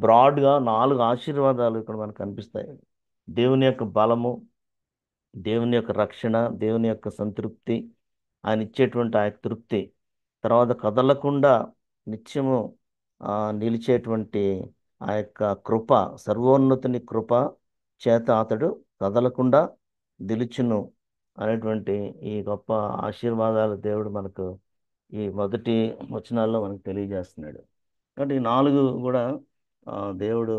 బ్రాడ్గా 4 ఆశీర్వాదాలు ఇక్కడ మనకు కనిపిస్తాయి. దేవుని యొక్క బలము, దేవుని యొక్క రక్షణ, దేవుని యొక్క సంతృప్తి, ఆయన ఇచ్చేటువంటి ఆ యొక్క తృప్తి, తర్వాత కదలకుండా నిత్యము నిలిచేటువంటి ఆ యొక్క కృప, సర్వోన్నతుని కృప చేత అతడు కదలకుండా నిలుచును అనేటువంటి ఈ గొప్ప ఆశీర్వాదాలు దేవుడు మనకు ఈ మొదటి వచనాల్లో మనకు తెలియజేస్తున్నాడు. కాబట్టి ఈ 4 కూడా దేవుడు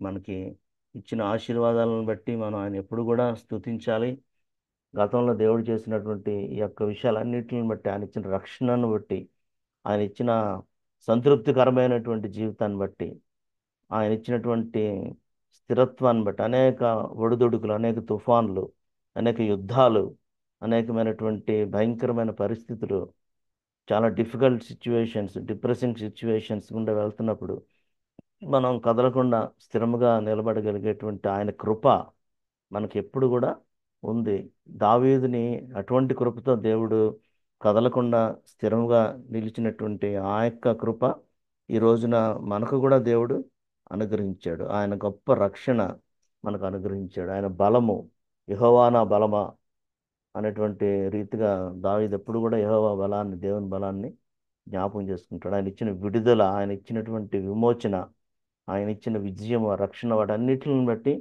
మనకి ఇచ్చిన ఆశీర్వాదాలను బట్టి మనం ఆయన ఎప్పుడు కూడా స్తుతించాలి. గతంలో దేవుడు చేసినటువంటి ఈ యొక్క విషయాలన్నిటిని బట్టి, ఆయన ఇచ్చిన రక్షణను బట్టి, ఆయన ఇచ్చిన సంతృప్తికరమైనటువంటి జీవితాన్ని బట్టి, ఆయన ఇచ్చినటువంటి స్థిరత్వాన్ని బట్టి అనేక ఒడిదుడుకులు, అనేక తుఫాన్లు, అనేక యుద్ధాలు, అనేకమైనటువంటి భయంకరమైన పరిస్థితులు, చాలా డిఫికల్ట్ సిచ్యువేషన్స్, డిప్రెసింగ్ సిచ్యువేషన్స్ గుండా వెళ్తున్నప్పుడు మనం కదలకుండా స్థిరముగా నిలబడగలిగేటువంటి ఆయన కృప మనకి ఎప్పుడు కూడా ఉంది. దావీదుని అటువంటి కృపతో దేవుడు కదలకుండా స్థిరముగా నిలిచినటువంటి ఆ యొక్క కృప ఈ రోజున మనకు కూడా దేవుడు అనుగ్రహించాడు. ఆయన గొప్ప రక్షణ మనకు అనుగ్రహించాడు. ఆయన బలము, యెహోవా నా బలమా అనేటువంటి రీతిగా దావీదు ఎప్పుడు కూడా యెహోవా బలాన్ని, దేవుని బలాన్ని జ్ఞాపకం చేసుకుంటాడు. ఆయన ఇచ్చిన విడుదల, ఆయన ఇచ్చినటువంటి విమోచన, ఆయన ఇచ్చిన విజయం, రక్షణ, వాటన్నిటిని బట్టి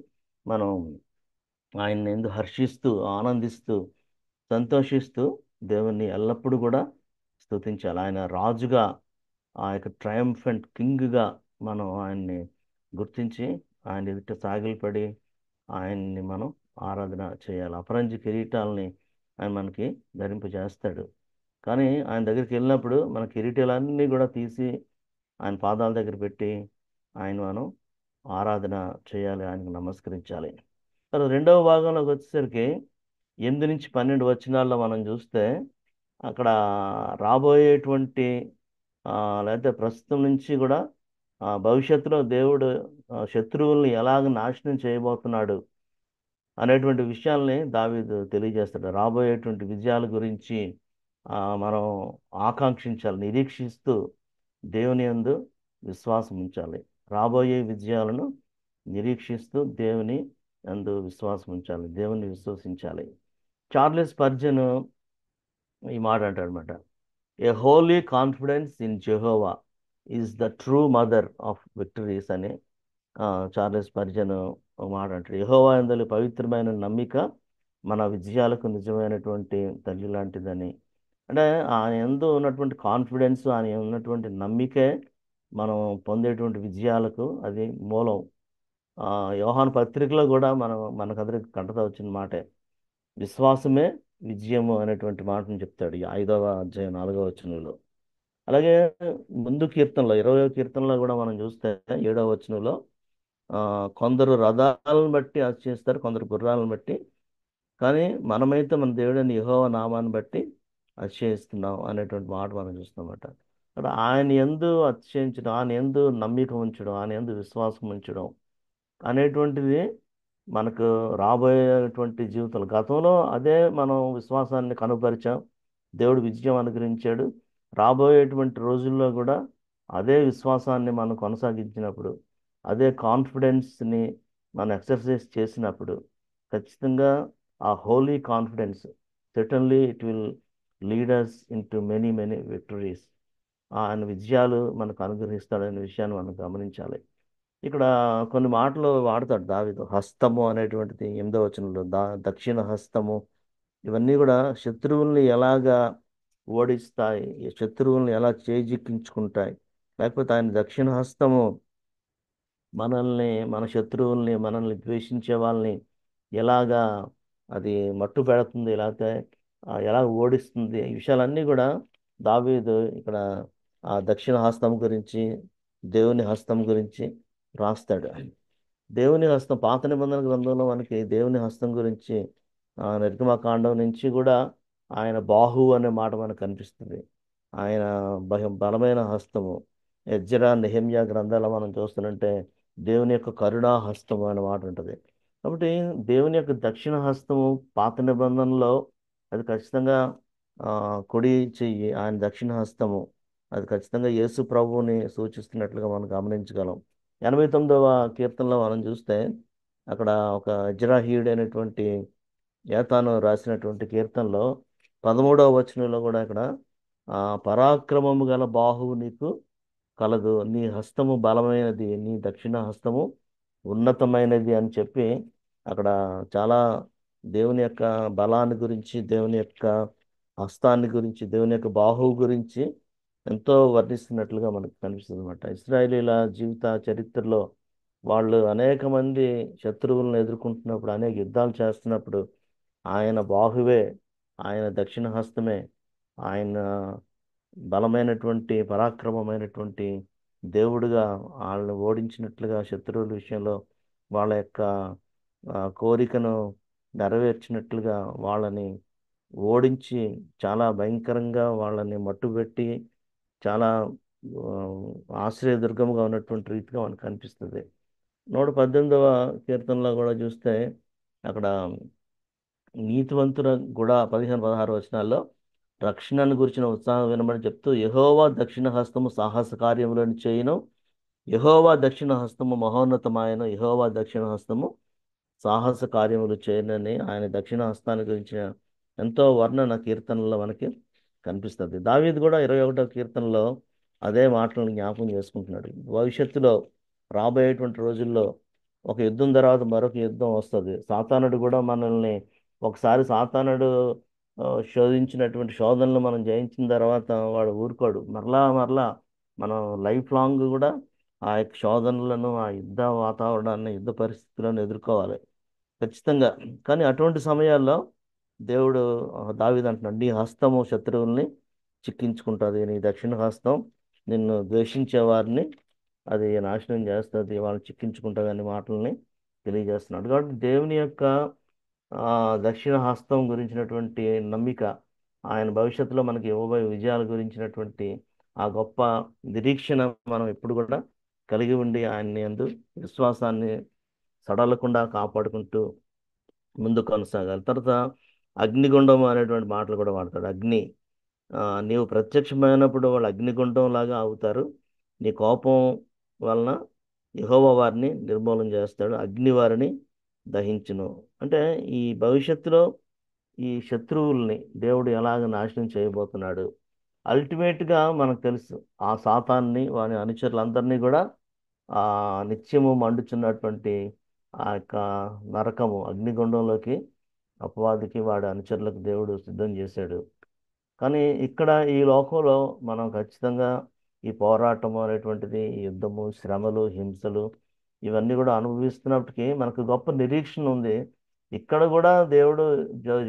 మనం ఆయన్ని ఎందుకు హర్షిస్తూ, ఆనందిస్తూ, సంతోషిస్తూ దేవుణ్ణి ఎల్లప్పుడూ కూడా స్తుతించాలి. ఆయన రాజుగా, ఆ యొక్క ట్రయంఫెంట్ కింగ్గా మనం ఆయన్ని గుర్తించి ఆయన ఎదుట సాగిలపడి ఆయన్ని మనం ఆరాధన చేయాలి. అపరంజి కిరీటాలని ఆయన మనకి ధరింపజేస్తాడు. కానీ ఆయన దగ్గరికి వెళ్ళినప్పుడు మన కిరీటాలన్నీ కూడా తీసి ఆయన పాదాల దగ్గర పెట్టి ఆయన మనం ఆరాధన చేయాలి, ఆయనకు నమస్కరించాలి. తర్వాత రెండవ భాగంలోకి వచ్చేసరికి 8 నుంచి 12 వచనాల్లో మనం చూస్తే అక్కడ రాబోయేటువంటి లేకపోతే ప్రస్తుతం నుంచి కూడా భవిష్యత్తులో దేవుడు శత్రువుల్ని ఎలాగ నాశనం చేయబోతున్నాడు అనేటువంటి విషయాల్ని దావీదు తెలియజేస్తాడు. రాబోయేటువంటి విజయాల గురించి మనం ఆకాంక్షించాలి, నిరీక్షిస్తూ దేవుని యందు విశ్వాసం ఉంచాలి. రాబోయే విజయాలను నిరీక్షిస్తూ దేవుని యందు విశ్వాసం ఉంచాలి, దేవుని విశ్వసించాలి. చార్లెస్ స్పర్జన్ ఈ మాట అంటాడనమాట. A holy confidence in Jehovah is the true mother of victories అని చార్లెస్ స్పర్జన్ ఒక మాట అంటాడు. యెహోవా యందు పవిత్రమైన నమ్మిక మన విజయాలకు నిజమైనటువంటి తల్లి లాంటిదని. అంటే ఆయన యందు ఉన్నటువంటి కాన్ఫిడెన్స్, ఆయన ఉన్నటువంటి నమ్మికే మనం పొందేటువంటి విజయాలకు అది మూలం. యోహాను పత్రికలో కూడా మనకందరికి కంటతా వచ్చిన మాటే, విశ్వాసమే విజయము అనేటువంటి మాటను చెప్తాడు ఈ 5వ అధ్యాయం 4వ వచనంలో. అలాగే ముందు కీర్తనలో 20వ కీర్తనలో కూడా మనం చూస్తే 7వ వచనంలో కొందరు రథాలను బట్టి అతిశయిస్తారు, కొందరు గుర్రాలను బట్టి, కానీ మనమైతే మన దేవుడని యెహోవా నామాన్ని బట్టి అతిశయిస్తున్నాం అనేటువంటి మాట మనం చూస్తామన్నమాట. అక్కడ ఆయన యందు అతిశయించడం, ఆయన యందు నమ్మిక ఉంచడం, ఆయన యందు విశ్వాసం ఉంచడం అనేటువంటిది మనకు రాబోయేటువంటి జీవితంలో, గతంలో అదే మనం విశ్వాసాన్ని కనుపరిచాం, దేవుడు విజయం అనుగ్రహించాడు. రాబోయేటువంటి రోజుల్లో కూడా అదే విశ్వాసాన్ని మనం కొనసాగించినప్పుడు, అదే కాన్ఫిడెన్స్ని మనం ఎక్సర్సైజ్ చేసినప్పుడు ఖచ్చితంగా ఆ holy confidence certainly it will lead us into many many victories. ఆయన విజయాలు మనకు అనుగ్రహిస్తాడనే విషయాన్ని మనం గమనించాలి. ఇక్కడ కొన్ని మాటలు వాడతాడు దావీదు. హస్తము అనేటువంటిది 8వ వచనంలో, దక్షిణ హస్తము, ఇవన్నీ కూడా శత్రువుల్ని ఎలాగా ఓడిస్తాయి, ఈ శత్రువుల్ని ఎలా చేజిక్కించుకుంటాయి, లేకపోతే ఆయన దక్షిణ హస్తము మన శత్రువుల్ని, మనల్ని ద్వేషించే వాళ్ళని ఎలాగా అది మట్టు పెడుతుంది, లేకపోతే ఎలా ఓడిస్తుంది, ఈ విషయాలన్నీ కూడా దావీదు ఇక్కడ ఆ దక్షిణ హస్తం గురించి, దేవుని హస్తం గురించి రాస్తాడు. దేవుని హస్తం పాత నిబంధన గ్రంథంలో మనకి దేవుని హస్తం గురించి నిర్గమకాండం నుంచి కూడా ఆయన బాహు అనే మాట మనకు కనిపిస్తుంది. ఆయన బలమైన హస్తము. ఎజ్రా నెహెమ్యా గ్రంథాలు మనం చూస్తుంటే దేవుని యొక్క కరుణా హస్తము అనే మాట ఉంటుంది. కాబట్టి దేవుని యొక్క దక్షిణ హస్తము పాత నిబంధనలో అది ఖచ్చితంగా ఆ, కుడి చెయ్యి, ఆయన దక్షిణ హస్తము అది ఖచ్చితంగా యేసు ప్రభువుని సూచిస్తున్నట్లుగా మనం గమనించగలం. 89వ కీర్తనలో మనం చూస్తే అక్కడ ఒక ఇజ్రాహీయుడు అయినటువంటి ఏతాను రాసినటువంటి కీర్తనలో 13వ వచనంలో కూడా ఇక్కడ పరాక్రమము గల బాహువు నీకు కలదు, నీ హస్తము బలమైనది, నీ దక్షిణ హస్తము ఉన్నతమైనది అని చెప్పి అక్కడ చాలా దేవుని యొక్క బలాన్ని గురించి, దేవుని యొక్క హస్తాన్ని గురించి, దేవుని యొక్క బాహువు గురించి ఎంతో వర్ణిస్తున్నట్లుగా మనకు కనిపిస్తుంది అనమాట. ఇశ్రాయేలీల జీవిత చరిత్రలో వాళ్ళు అనేక మంది శత్రువులను ఎదుర్కొంటున్నప్పుడు, అనేక యుద్ధాలు చేస్తున్నప్పుడు ఆయన బాహువే, ఆయన దక్షిణ హస్తమే, ఆయన బలమైనటువంటి పరాక్రమమైనటువంటి దేవుడుగా వాళ్ళని ఓడించినట్లుగా, శత్రువుల విషయంలో వాళ్ళ యొక్క కోరికను నెరవేర్చినట్లుగా వాళ్ళని ఓడించి చాలా భయంకరంగా వాళ్ళని మట్టుబెట్టి చాలా ఆశ్రయదుర్గముగా ఉన్నటువంటి రీతిగా మనకు కనిపిస్తుంది. 118వ కీర్తనలో కూడా చూస్తే అక్కడ నీతివంతుల కూడా 15, 16 వచనాల్లో రక్షణను గురించిన ఉత్సాహం వినమని చెప్తూ, యెహోవా దక్షిణ హస్తము సాహస కార్యములను చేయును, యెహోవా దక్షిణ హస్తము మహోన్నతమాయను, యెహోవా దక్షిణ హస్తము సాహస కార్యములు చేయనని ఆయన దక్షిణ హస్తాన్ని గురించిన ఎంతో వర్ణన కీర్తనలో మనకి కనిపిస్తుంది. దావీదు కూడా 21వ కీర్తనలో అదే మాటలను జ్ఞాపకం చేసుకుంటున్నాడు. భవిష్యత్తులో రాబోయేటువంటి రోజుల్లో ఒక యుద్ధం తర్వాత మరొక యుద్ధం వస్తుంది. సాతానుడు కూడా మనల్ని ఒకసారి సాతానుడు శోధించినటువంటి శోధనలు మనం జయించిన తర్వాత వాడు ఊరుకోడు. మరలా మరలా మనం లైఫ్ లాంగ్ కూడా ఆ యొక్క శోధనలను, ఆ యుద్ధ వాతావరణాన్ని, యుద్ధ పరిస్థితులను ఎదుర్కోవాలి ఖచ్చితంగా. కానీ అటువంటి సమయాల్లో దేవుడు దావీదు అంటున్నాడు, నీ హస్తము శత్రువుల్ని చిక్కించుకుంటుంది, నీ దక్షిణ హస్తం నిన్ను ద్వేషించే వారిని అది నాశనం చేస్తుంది, వాళ్ళని చిక్కించుకుంటుంది అనే మాటల్ని తెలియజేస్తున్నాడు. కాబట్టి దేవుని యొక్క దక్షిణ హస్తం గురించినటువంటి నమ్మిక, ఆయన భవిష్యత్తులో మనకి ఇవ్వబోయే విజయాల గురించినటువంటి ఆ గొప్ప నిరీక్షణ మనం ఎప్పుడు కూడా కలిగి ఉండి ఆయన్ని యందు విశ్వాసాన్ని సడలకుండా కాపాడుకుంటూ ముందు కొనసాగాలి. తర్వాత అగ్నిగుండం అనేటువంటి మాటలు కూడా వాడతాడు. అగ్ని, నీవు ప్రత్యక్షమైనప్పుడు వాళ్ళు అగ్నిగుండం లాగా అవుతారు, నీ కోపం వలన యెహోవా వారిని నిర్మూలన చేస్తాడు, అగ్ని వారిని దహించును. అంటే ఈ భవిష్యత్తులో ఈ శత్రువుల్ని దేవుడు ఎలాగ నాశనం చేయబోతున్నాడు, అల్టిమేట్గా మనకు తెలుసు ఆ సాతాన్ని, వాని అనుచరులందరినీ కూడా ఆ నిత్యము మండుచున్నటువంటి ఆ యొక్క నరకము, అగ్నిగుండంలోకి అపవాదికి, వాడి అనుచరులకు దేవుడు సిద్ధం చేశాడు. కానీ ఇక్కడ ఈ లోకంలో మనం ఖచ్చితంగా ఈ పోరాటము అనేటువంటిది, ఈ యుద్ధము, శ్రమలు, హింసలు ఇవన్నీ కూడా అనుభవిస్తున్నప్పటికీ మనకు గొప్ప నిరీక్షణ ఉంది. ఇక్కడ కూడా దేవుడు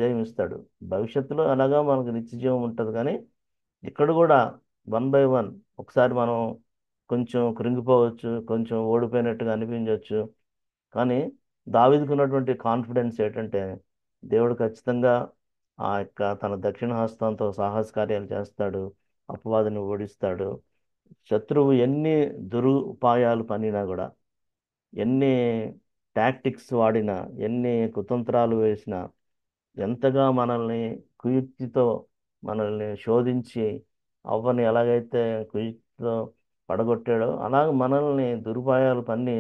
జయమిస్తాడు. భవిష్యత్తులో అలాగా మనకు నిత్య జీవం ఉంటుంది. కానీ ఇక్కడ కూడా 1 బై 1 ఒకసారి మనం కొంచెం కృంగిపోవచ్చు, కొంచెం ఓడిపోయినట్టుగా అనిపించవచ్చు. కానీ దావీదుకు ఉన్నటువంటి కాన్ఫిడెన్స్ ఏంటంటే దేవుడు ఖచ్చితంగా ఆ యొక్క తన దక్షిణ హస్తంతో సాహస కార్యాలు చేస్తాడు, అపవాదిని ఓడిస్తాడు. శత్రువు ఎన్ని దురుపాయాలు పన్నినా కూడా, ఎన్ని టాక్టిక్స్ వాడినా, ఎన్ని కుతంత్రాలు వేసినా, ఎంతగా మనల్ని కుయుక్తితో మనల్ని శోధించి అవ్వని ఎలాగైతే కుయుక్తితో పడగొట్టాడో, అలాగ మనల్ని దురుపాయాలు పన్ని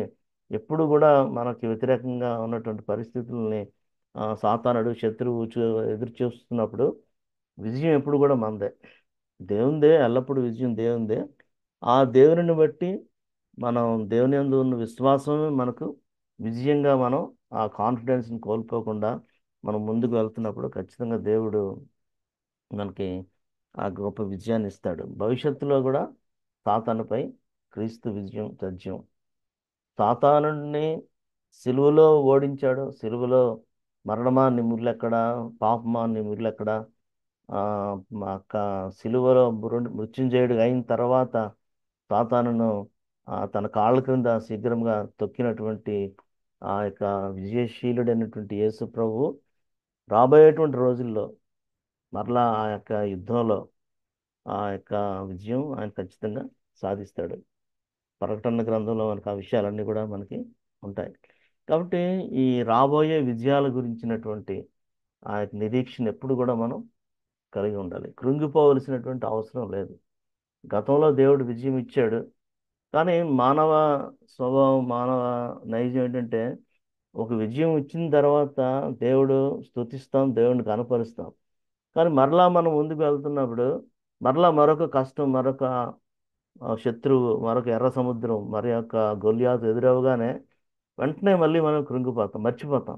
ఎప్పుడు కూడా మనకి వ్యతిరేకంగా ఉన్నటువంటి పరిస్థితుల్ని సాతానుడు, శత్రువు ఎదురు చూస్తున్నప్పుడు విజయం ఎప్పుడు కూడా మనదే. దేవుందే, ఎల్లప్పుడూ విజయం దేవుందే. ఆ దేవుని బట్టి మనం దేవుని యందు ఉన్న విశ్వాసమే మనకు విజయంగా మనం ఆ కాన్ఫిడెన్స్ని కోల్పోకుండా మనం ముందుకు వెళ్తున్నప్పుడు ఖచ్చితంగా దేవుడు మనకి ఆ గొప్ప విజయాన్ని ఇస్తాడు. భవిష్యత్తులో కూడా సాతానుపై క్రీస్తు విజయం తథ్యం. సాతానుడిని సిలువలో ఓడించాడు. సిలువలో మరణమా నీ ముర్లెక్కడ, పాపమా నీ ముర్లెక్కడ, ఆ మా యొక్క సిలువలో మృత్యుంజయుడు అయిన తర్వాత సాతానును తన కాళ్ళ క్రింద శీఘ్రంగా తొక్కినటువంటి ఆ యొక్క విజయశీలుడైనటువంటి యేసు ప్రభు రాబోయేటువంటి రోజుల్లో మరలా ఆ యొక్క యుద్ధంలో ఆ యొక్క విజయం ఆయన ఖచ్చితంగా సాధిస్తాడు. ప్రకటన గ్రంథంలో మనకు ఆ విషయాలన్నీ కూడా మనకి ఉంటాయి. కాబట్టి ఈ రాబోయే విజయాల గురించినటువంటి ఆ యొక్క నిరీక్షణ ఎప్పుడు కూడా మనం కలిగి ఉండాలి. కృంగిపోవలసినటువంటి అవసరం లేదు. గతంలో దేవుడు విజయం ఇచ్చాడు. కానీ మానవ స్వభావం, మానవ నైజం ఏంటంటే ఒక విజయం ఇచ్చిన తర్వాత దేవుడు స్తుతిస్తాం, దేవుడిని కనపరుస్తాం. కానీ మరలా మనం ముందుకు వెళ్తున్నప్పుడు మరలా మరొక కష్టం, మరొక శత్రువు, మరొక ఎర్ర సముద్రం, మరి యొక్క గొల్యాతు ఎదురవగానే వెంటనే మళ్ళీ మనం కృంగిపోతాం, మర్చిపోతాం,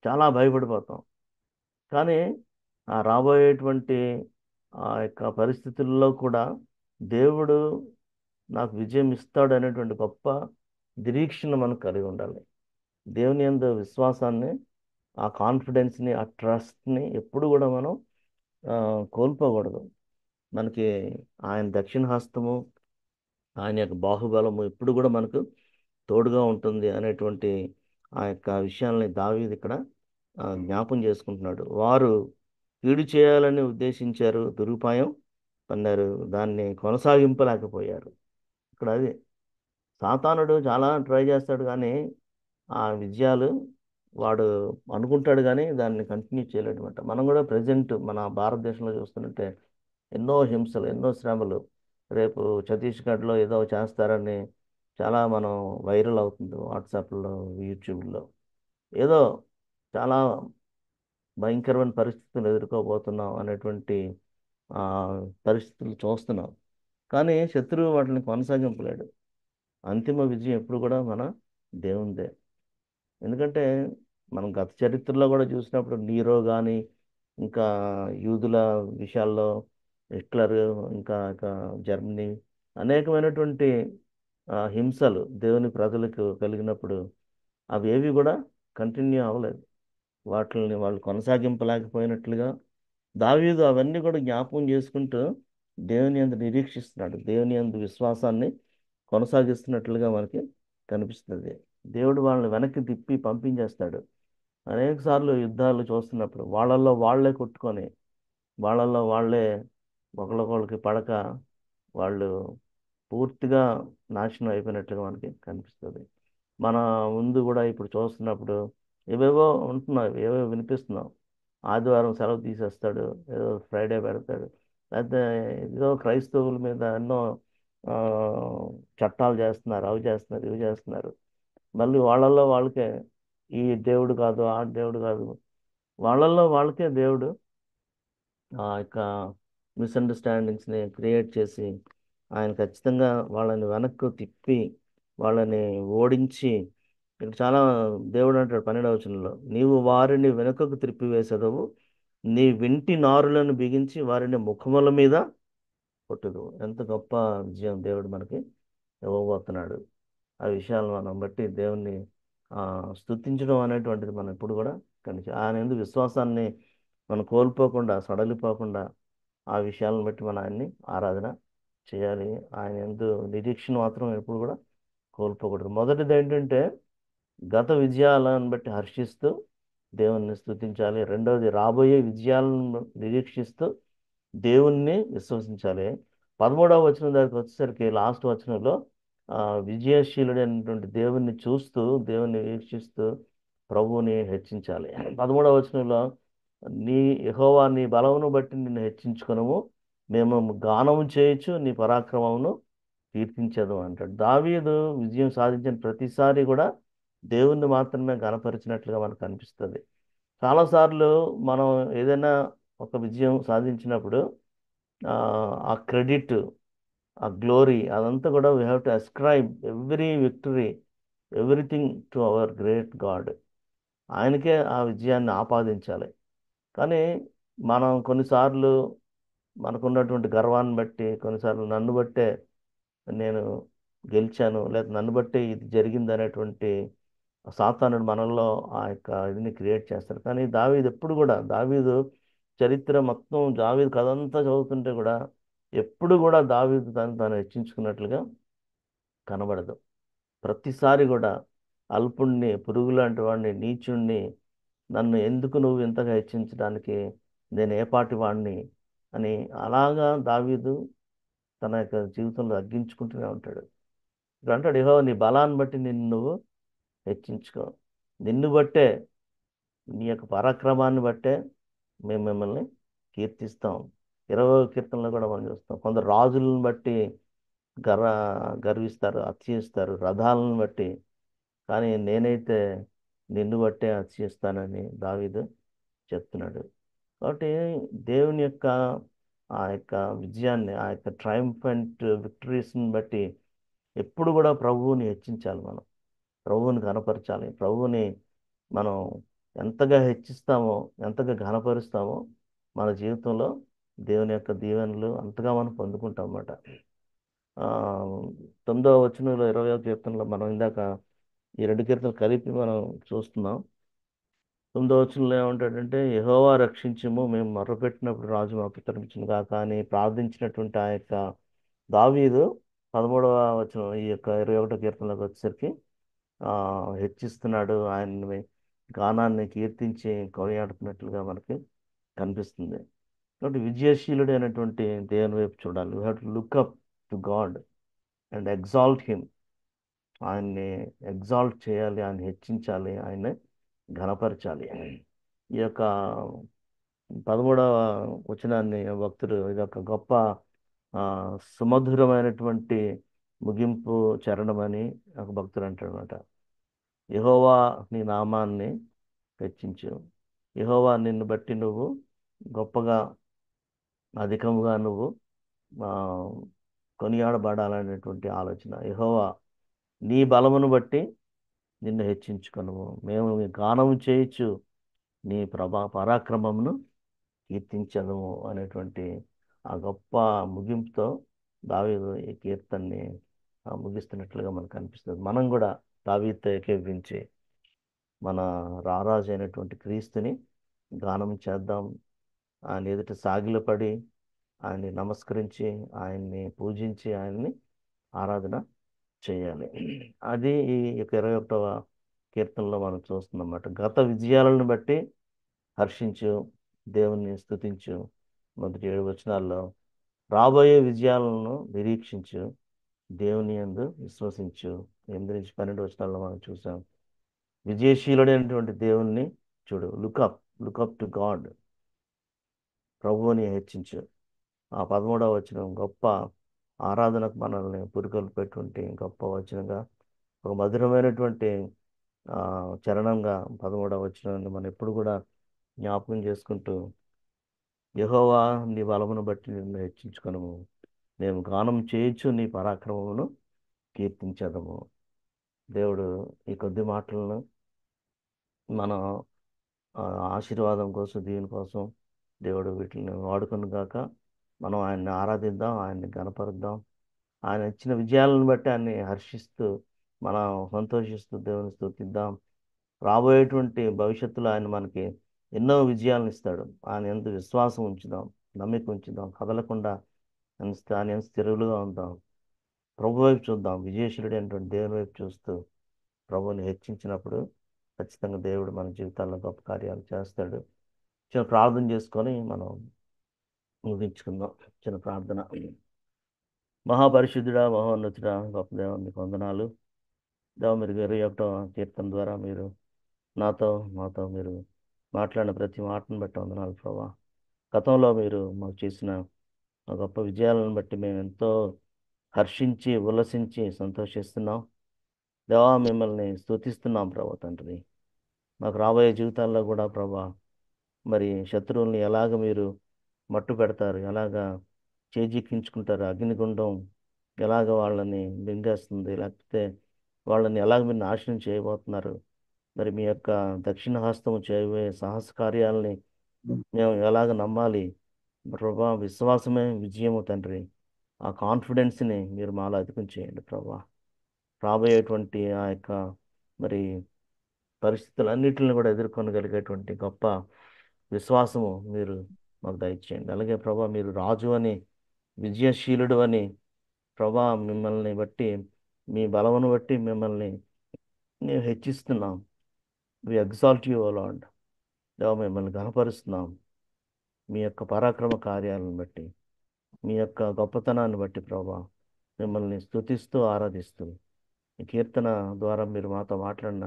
చాలా భయపడిపోతాం. కానీ ఆ రాబోయేటువంటి ఆ యొక్క పరిస్థితుల్లో కూడా దేవుడు నాకు విజయం ఇస్తాడు అనేటువంటి గొప్ప నిరీక్షణ మనకు కలిగి ఉండాలి. దేవుని యందు విశ్వాసాన్ని, ఆ కాన్ఫిడెన్స్ని, ఆ ట్రస్ట్ని ఎప్పుడు కూడా మనం ఆ, కోల్పోకూడదు. మనకి ఆయన దక్షిణ హస్తము, ఆయన యొక్క బాహుబలము ఎప్పుడు కూడా మనకు తోడుగా ఉంటుంది అనేటువంటి ఆ యొక్క విషయాల్ని దావీదు ఇక్కడ జ్ఞాపం చేసుకుంటున్నాడు. వారు కీడు చేయాలని ఉద్దేశించారు, దురుపాయం పన్నారు, దాన్ని కొనసాగింపలేకపోయారు. ఇక్కడ అది సాతానుడు చాలా ట్రై చేస్తాడు, కానీ ఆ విజయాలు వాడు అనుకుంటాడు కానీ దాన్ని కంటిన్యూ చేయలేడనమాట. మనం కూడా ప్రజెంట్ మన భారతదేశంలో చూస్తుంటే ఎన్నో హింసలు, ఎన్నో శ్రమలు. రేపు ఛత్తీస్గఢ్లో ఏదో చేస్తారని చాలా మనం వైరల్ అవుతుంది వాట్సాప్లో, యూట్యూబ్లో. ఏదో చాలా భయంకరమైన పరిస్థితులు ఎదుర్కోబోతున్నాం అనేటువంటి ఆ, పరిస్థితులు చూస్తున్నాం. కానీ శత్రువు వాటిని కొనసాగింపలేడు. అంతిమ విజయం ఎప్పుడు కూడా మన దేవునిదే. ఎందుకంటే మనం గత చరిత్రలో కూడా చూసినప్పుడు నీరో కానీ, ఇంకా యూదుల విషయాల్లో హిట్లర్, ఇంకా జర్మనీ, అనేకమైనటువంటి హింసలు దేవుని ప్రజలకు కలిగినప్పుడు అవి ఏవి కూడా కంటిన్యూ అవ్వలేదు. వాటిని వాళ్ళు కొనసాగింపలేకపోయినట్లుగా దావీదు అవన్నీ కూడా జ్ఞాపకం చేసుకుంటూ దేవుని యందు నిరీక్షిస్తున్నాడు. దేవుని యందు విశ్వాసాన్ని కొనసాగిస్తున్నట్లుగా మనకి కనిపిస్తుంది. దేవుడు వాళ్ళని వెనక్కి తిప్పి పంపించేస్తాడు. అనేక సార్లు యుద్ధాలు చూస్తున్నప్పుడు వాళ్ళల్లో వాళ్ళే కొట్టుకొని, వాళ్ళల్లో వాళ్ళే ఒకళ్ళకొకళ్ళకి పడక, వాళ్ళు పూర్తిగా నాశనం అయిపోయినట్లుగా మనకి కనిపిస్తుంది. మన ముందు కూడా ఇప్పుడు చూస్తున్నప్పుడు ఏవేవో ఉంటున్నాయి, ఏవేవో వినిపిస్తున్నాం. ఆదివారం సెలవు తీసేస్తాడు, ఏదో ఫ్రైడే పెడతాడు, లేకపోతే ఏదో క్రైస్తవుల మీద ఎన్నో ఆ, చట్టాలు చేస్తున్నారు, అవి చేస్తున్నారు, ఇవి చేస్తున్నారు. మళ్ళీ వాళ్ళల్లో వాళ్ళకే ఈ దేవుడు కాదు, ఆ దేవుడు కాదు, వాళ్ళల్లో వాళ్ళకే దేవుడు ఆ యొక్క మిస్అండర్స్టాండింగ్స్ని క్రియేట్ చేసి ఆయన ఖచ్చితంగా వాళ్ళని వెనక్కు తిప్పి వాళ్ళని ఓడించి, ఇక్కడ చాలా దేవుడు అంటాడు 12వ వచనంలో, నీవు వారిని వెనుకకు త్రిప్పివేసెదవు, నీ వింటి నారులను బిగించి వారిని ముఖముల మీద కొట్టుదు. ఎంత గొప్ప విజయం దేవుడు మనకి ఇవ్వబోతున్నాడు. ఆ విషయాలను మనం బట్టి దేవుణ్ణి ఆ, స్తుతించడం అనేటువంటిది మనం ఎప్పుడు కూడా కనిచి ఆయన యందు విశ్వాసాన్ని మనం కోల్పోకుండా, సడలిపోకుండా ఆ విషయాలను బట్టి మనం ఆయన్ని ఆరాధన చేయాలి. ఆయన యందు నిరీక్షణ మాత్రం ఎప్పుడు కూడా కోల్పోకూడదు. మొదటిది ఏంటంటే గత విజయాలను బట్టి హర్షిస్తూ దేవుణ్ణి స్తుతించాలి. రెండవది రాబోయే విజయాలను నిరీక్షిస్తూ దేవుణ్ణి విశ్వసించాలి. 13వ వచనం దగ్గరికి వచ్చేసరికి లాస్ట్ వచనంలో విజయశీలుడైనటువంటి దేవుణ్ణి చూస్తూ, దేవుణ్ణి వీక్షిస్తూ ప్రభువుని హెచ్చించాలి. 13వ వచనంలో నీ యెహోవా నీ బలమును బట్టి నిన్ను హెచ్చించుకొనుము, మేము గానము చేయొచ్చు నీ పరాక్రమమును కీర్తించదు అంటాడు. దావీదు విజయం సాధించిన ప్రతిసారి కూడా దేవుణ్ణి మాత్రమే గణపరిచినట్లుగా మనకు అనిపిస్తుంది. చాలాసార్లు మనం ఏదైనా ఒక విజయం సాధించినప్పుడు ఆ క్రెడిట్ ఆ గ్లోరీ అదంతా కూడా we have to ascribe every victory everything to our great God. ఆయనకే ఆ విజయాన్ని ఆపాదించాలి. కానీ మనం కొన్నిసార్లు మనకున్నటువంటి గర్వాన్ని బట్టి, కొన్నిసార్లు నన్ను బట్టే నేను గెలిచాను, లేదా నన్ను బట్టే ఇది జరిగింది అనేటువంటి సాతానుడు మనలో ఆ యొక్క ఇదిని క్రియేట్ చేస్తాడు. కానీ దావీదు ఎప్పుడు కూడా, దావీదు చరిత్ర మొత్తం, దావీదు కథ అంతా చదువుతుంటే కూడా ఎప్పుడు కూడా దావీదు తను తాను హెచ్చించుకున్నట్లుగా కనబడదు. ప్రతిసారి కూడా అల్పుణ్ణి, పురుగు లాంటి వాడిని, నీచుణ్ణి, నన్ను ఎందుకు నువ్వు ఇంతగా హెచ్చించడానికి, నేను ఏ పాటి వాడిని అని అలాగా దావీదు తన యొక్క జీవితంలో తగ్గించుకుంటూనే ఉంటాడు. ఇప్పుడు అంటాడు, యెహోవా నీ బలాన్ని బట్టి నిన్ను నువ్వు హెచ్చించుకో, నిన్ను బట్టే, నీ యొక్క పరాక్రమాన్ని బట్టే మేము మిమ్మల్ని కీర్తిస్తాం. 20వ కీర్తనలో కూడా మనం చూస్తాం, కొందరు రాజులను బట్టి గర్వ గర్విస్తారు, అతిశయిస్తారు, రథాలను బట్టి. కానీ నేనైతే నిన్ను బట్టే అతిశయిస్తానని దావీదు చెప్తున్నాడు. కాబట్టి దేవుని యొక్క ఆ యొక్క విజయాన్ని, ఆ యొక్క ట్రయంఫెంట్ విక్టరీస్ని బట్టి ఎప్పుడు కూడా ప్రభువుని హెచ్చించాలి. మనం ప్రభువుని ఘనపరచాలి. ప్రభువుని మనం ఎంతగా హెచ్చిస్తామో, ఎంతగా ఘనపరుస్తామో మన జీవితంలో దేవుని యొక్క దీవెనలు అంతగా మనం పొందుకుంటాం అన్నమాట. 9వ వచనంలో 20వ కీర్తనలో మనం ఇందాక ఈ రెండు కీర్తనలు కలిపి మనం చూస్తున్నాం. 9వ వచనంలో ఏమంటాడంటే, యెహోవా రక్షించుము, మేము మొర్రపెట్టినప్పుడు రాజు మాకు తప్పించును గాక అని ప్రార్థించినటువంటి ఆ యొక్క దావీదు 13వ వచనం ఈ యొక్క 21వ కీర్తనలోకి వచ్చేసరికి ఆ, హెచ్చిస్తున్నాడు. ఆయన్ని గానాన్ని కీర్తించి కొనియాడుతున్నట్లుగా మనకి కనిపిస్తుంది. కాబట్టి విజయశీలుడు అయినటువంటి దేవుని వైపు చూడాలి. We have to look up to God and exalt him. ఆయన్ని ఎగ్జాల్ట్ చేయాలి, ఆయన హెచ్చించాలి, ఆయన్ని ఘనపరచాలి. ఈ యొక్క 13వ వచనాన్ని భక్తుడు ఇది ఒక గొప్ప ఆ, సుమధురమైనటువంటి ముగింపు చరణమని ఒక భక్తుడు అంటాడు అనమాట. యెహోవా నీ నామాన్ని హెచ్చించు, యెహోవా నిన్ను బట్టి నువ్వు గొప్పగా, అధికముగా నువ్వు ఆ, కొనియాడబడాలనేటువంటి ఆలోచన. యెహోవా నీ బలమును బట్టి నిన్ను హెచ్చించుకొనుము, మేము నీ గానము చేయొచ్చు, నీ పరాక్రమమును కీర్తించదము అనేటువంటి ఆ గొప్ప ముగింపుతో దావీదు ఈ కీర్తనని ముగిస్తున్నట్లుగా మనకు అనిపిస్తుంది. మనం కూడా దావీదుతో ఏకీభవించి మన రారాజు అయినటువంటి క్రీస్తుని గానం చేద్దాం. ఆయన ఎదుట సాగిలపడి ఆయన్ని నమస్కరించి, ఆయన్ని పూజించి, ఆయన్ని ఆరాధన చేయాలి. అది ఈ యొక్క 21వ కీర్తనలో మనం చూస్తున్నమాట. గత విజయాలను బట్టి హర్షించు, దేవుని స్తుతించు మొదటి 7 వచనాల్లో, రాబోయే విజయాలను నిరీక్షించు, దేవుని యందు విశ్వసించు 8 నుంచి 12 వచనాల్లో మనం చూసాం. విజయశీలుడైనటువంటి దేవుణ్ణి చూడు, లుకప్ టు గాడ్, ప్రభువుని హెచ్చించు. ఆ 13వ వచనం గొప్ప ఆరాధనకు మనల్ని పురికొల్పేటువంటి గొప్ప వచనంగా, ఒక మధురమైనటువంటి చరణంగా 13వ వచనాన్ని మనం ఎప్పుడు కూడా జ్ఞాపకం చేసుకుంటూ, యెహోవా నీ బలమును బట్టి నిన్ను హెచ్చించుకొనుము, మేము గానం చేయొచ్చు, నీ పరాక్రమమును కీర్తించదము. దేవుడు ఈ కొద్ది మాటలను మన ఆ, ఆశీర్వాదం కోసం, దీని కోసం దేవుడు వీటిని వాడుకొని గాక. మనం ఆయన్ని ఆరాధిద్దాం, ఆయన్ని గణపరుద్దాం. ఆయన ఇచ్చిన విజయాలను బట్టి ఆయన్ని హర్షిస్తూ, మనం సంతోషిస్తూ దేవుని స్తుతిద్దాం. రాబోయేటువంటి భవిష్యత్తులో ఆయన మనకి ఎన్నో విజయాలను ఇస్తాడు. ఆయన ఎంత విశ్వాసం ఉంచుదాం, నమ్మిక ఉంచుదాం, కదలకుండా ఆయన ఎంత స్థిరులుగా ఉందాం. ప్రభు వైపు చూద్దాం, విజయశీలుడు అయినటువంటి దేవుని వైపు చూస్తూ ప్రభువుని హెచ్చించినప్పుడు ఖచ్చితంగా దేవుడు మన జీవితాల్లో గొప్ప కార్యాలు చేస్తాడు. చిన్న ప్రార్థన చేసుకొని మనం ముగించుకుందాం. చిన్న ప్రార్థన. మహాపరిశుద్ధుడా, మహోన్నతుడా, గొప్ప దేవ, మీకు వందనాలు. దేవ, మీరు 21వ కీర్తన ద్వారా మీరు మాతో మీరు మాట్లాడిన ప్రతి మాటను బట్టి వందనాలు ప్రభా. గతంలో మీరు మాకు చేసిన ఆ గొప్ప విజయాలను బట్టి మేము ఎంతో హర్షించి, ఉల్లసించి, సంతోషిస్తున్నాం. దేవా, మిమ్మల్ని స్తుతిస్తున్నాం ప్రభా తండ్రి. మాకు రాబోయే జీవితాల్లో కూడా ప్రభా, మరి శత్రువుల్ని ఎలాగ మీరు మట్టు పెడతారు, ఎలాగా చేజిక్కించుకుంటారు, అగ్నిగుండం ఎలాగ వాళ్ళని మింగేస్తుంది, లేకపోతే వాళ్ళని ఎలాగ మీరు నాశనం చేయబోతున్నారు, మరి మీ యొక్క దక్షిణ హస్తము చేయబోయే సాహస కార్యాలని మేము ఎలాగ నమ్మాలి. ప్రభా, విశ్వాసమే విజయము తండ్రి. ఆ కాన్ఫిడెన్స్ని మీరు మాలో అధికం చేయండి ప్రభా. రాబోయేటువంటి ఆ యొక్క మరి పరిస్థితులన్నిటిని కూడా ఎదుర్కొనగలిగేటువంటి గొప్ప విశ్వాసము మీరు మాకు దయచేయండి. అలాగే ప్రభా, మీరు రాజు అని, విజయశీలుడు అని ప్రభా, మిమ్మల్ని బట్టి, మీ బలమును బట్టి మిమ్మల్ని మేము హెచ్చిస్తున్నాం. వి ఎగ్జాల్ట్ యూ ఓ లార్డ్. దేవా, మిమ్మల్ని ఘనపరుస్తున్నాం. మీ యొక్క పరాక్రమ కార్యాలను బట్టి, మీ యొక్క గొప్పతనాన్ని బట్టి ప్రభా, మిమ్మల్ని స్తుతిస్తూ ఆరాధిస్తూ, ఈ కీర్తన ద్వారా మీరు మాతో మాట్లాడిన,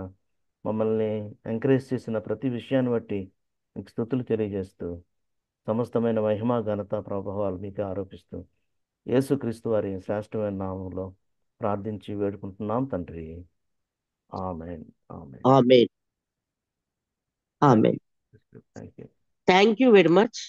మమ్మల్ని ఎంకరేజ్ చేసిన ప్రతి విషయాన్ని బట్టి మీకు స్తుతులు తెలియజేస్తూ, సమస్తమైన మహిమ ఘనత ప్రభావాలు మీకే ఆరోపిస్తూ, యేసుక్రీస్తు వారి శ్రేష్టమైన నామంలో ప్రార్థించి వేడుకుంటున్నాం తండ్రి. Amen. Amen. Amen. Amen. Thank you. Thank you very much.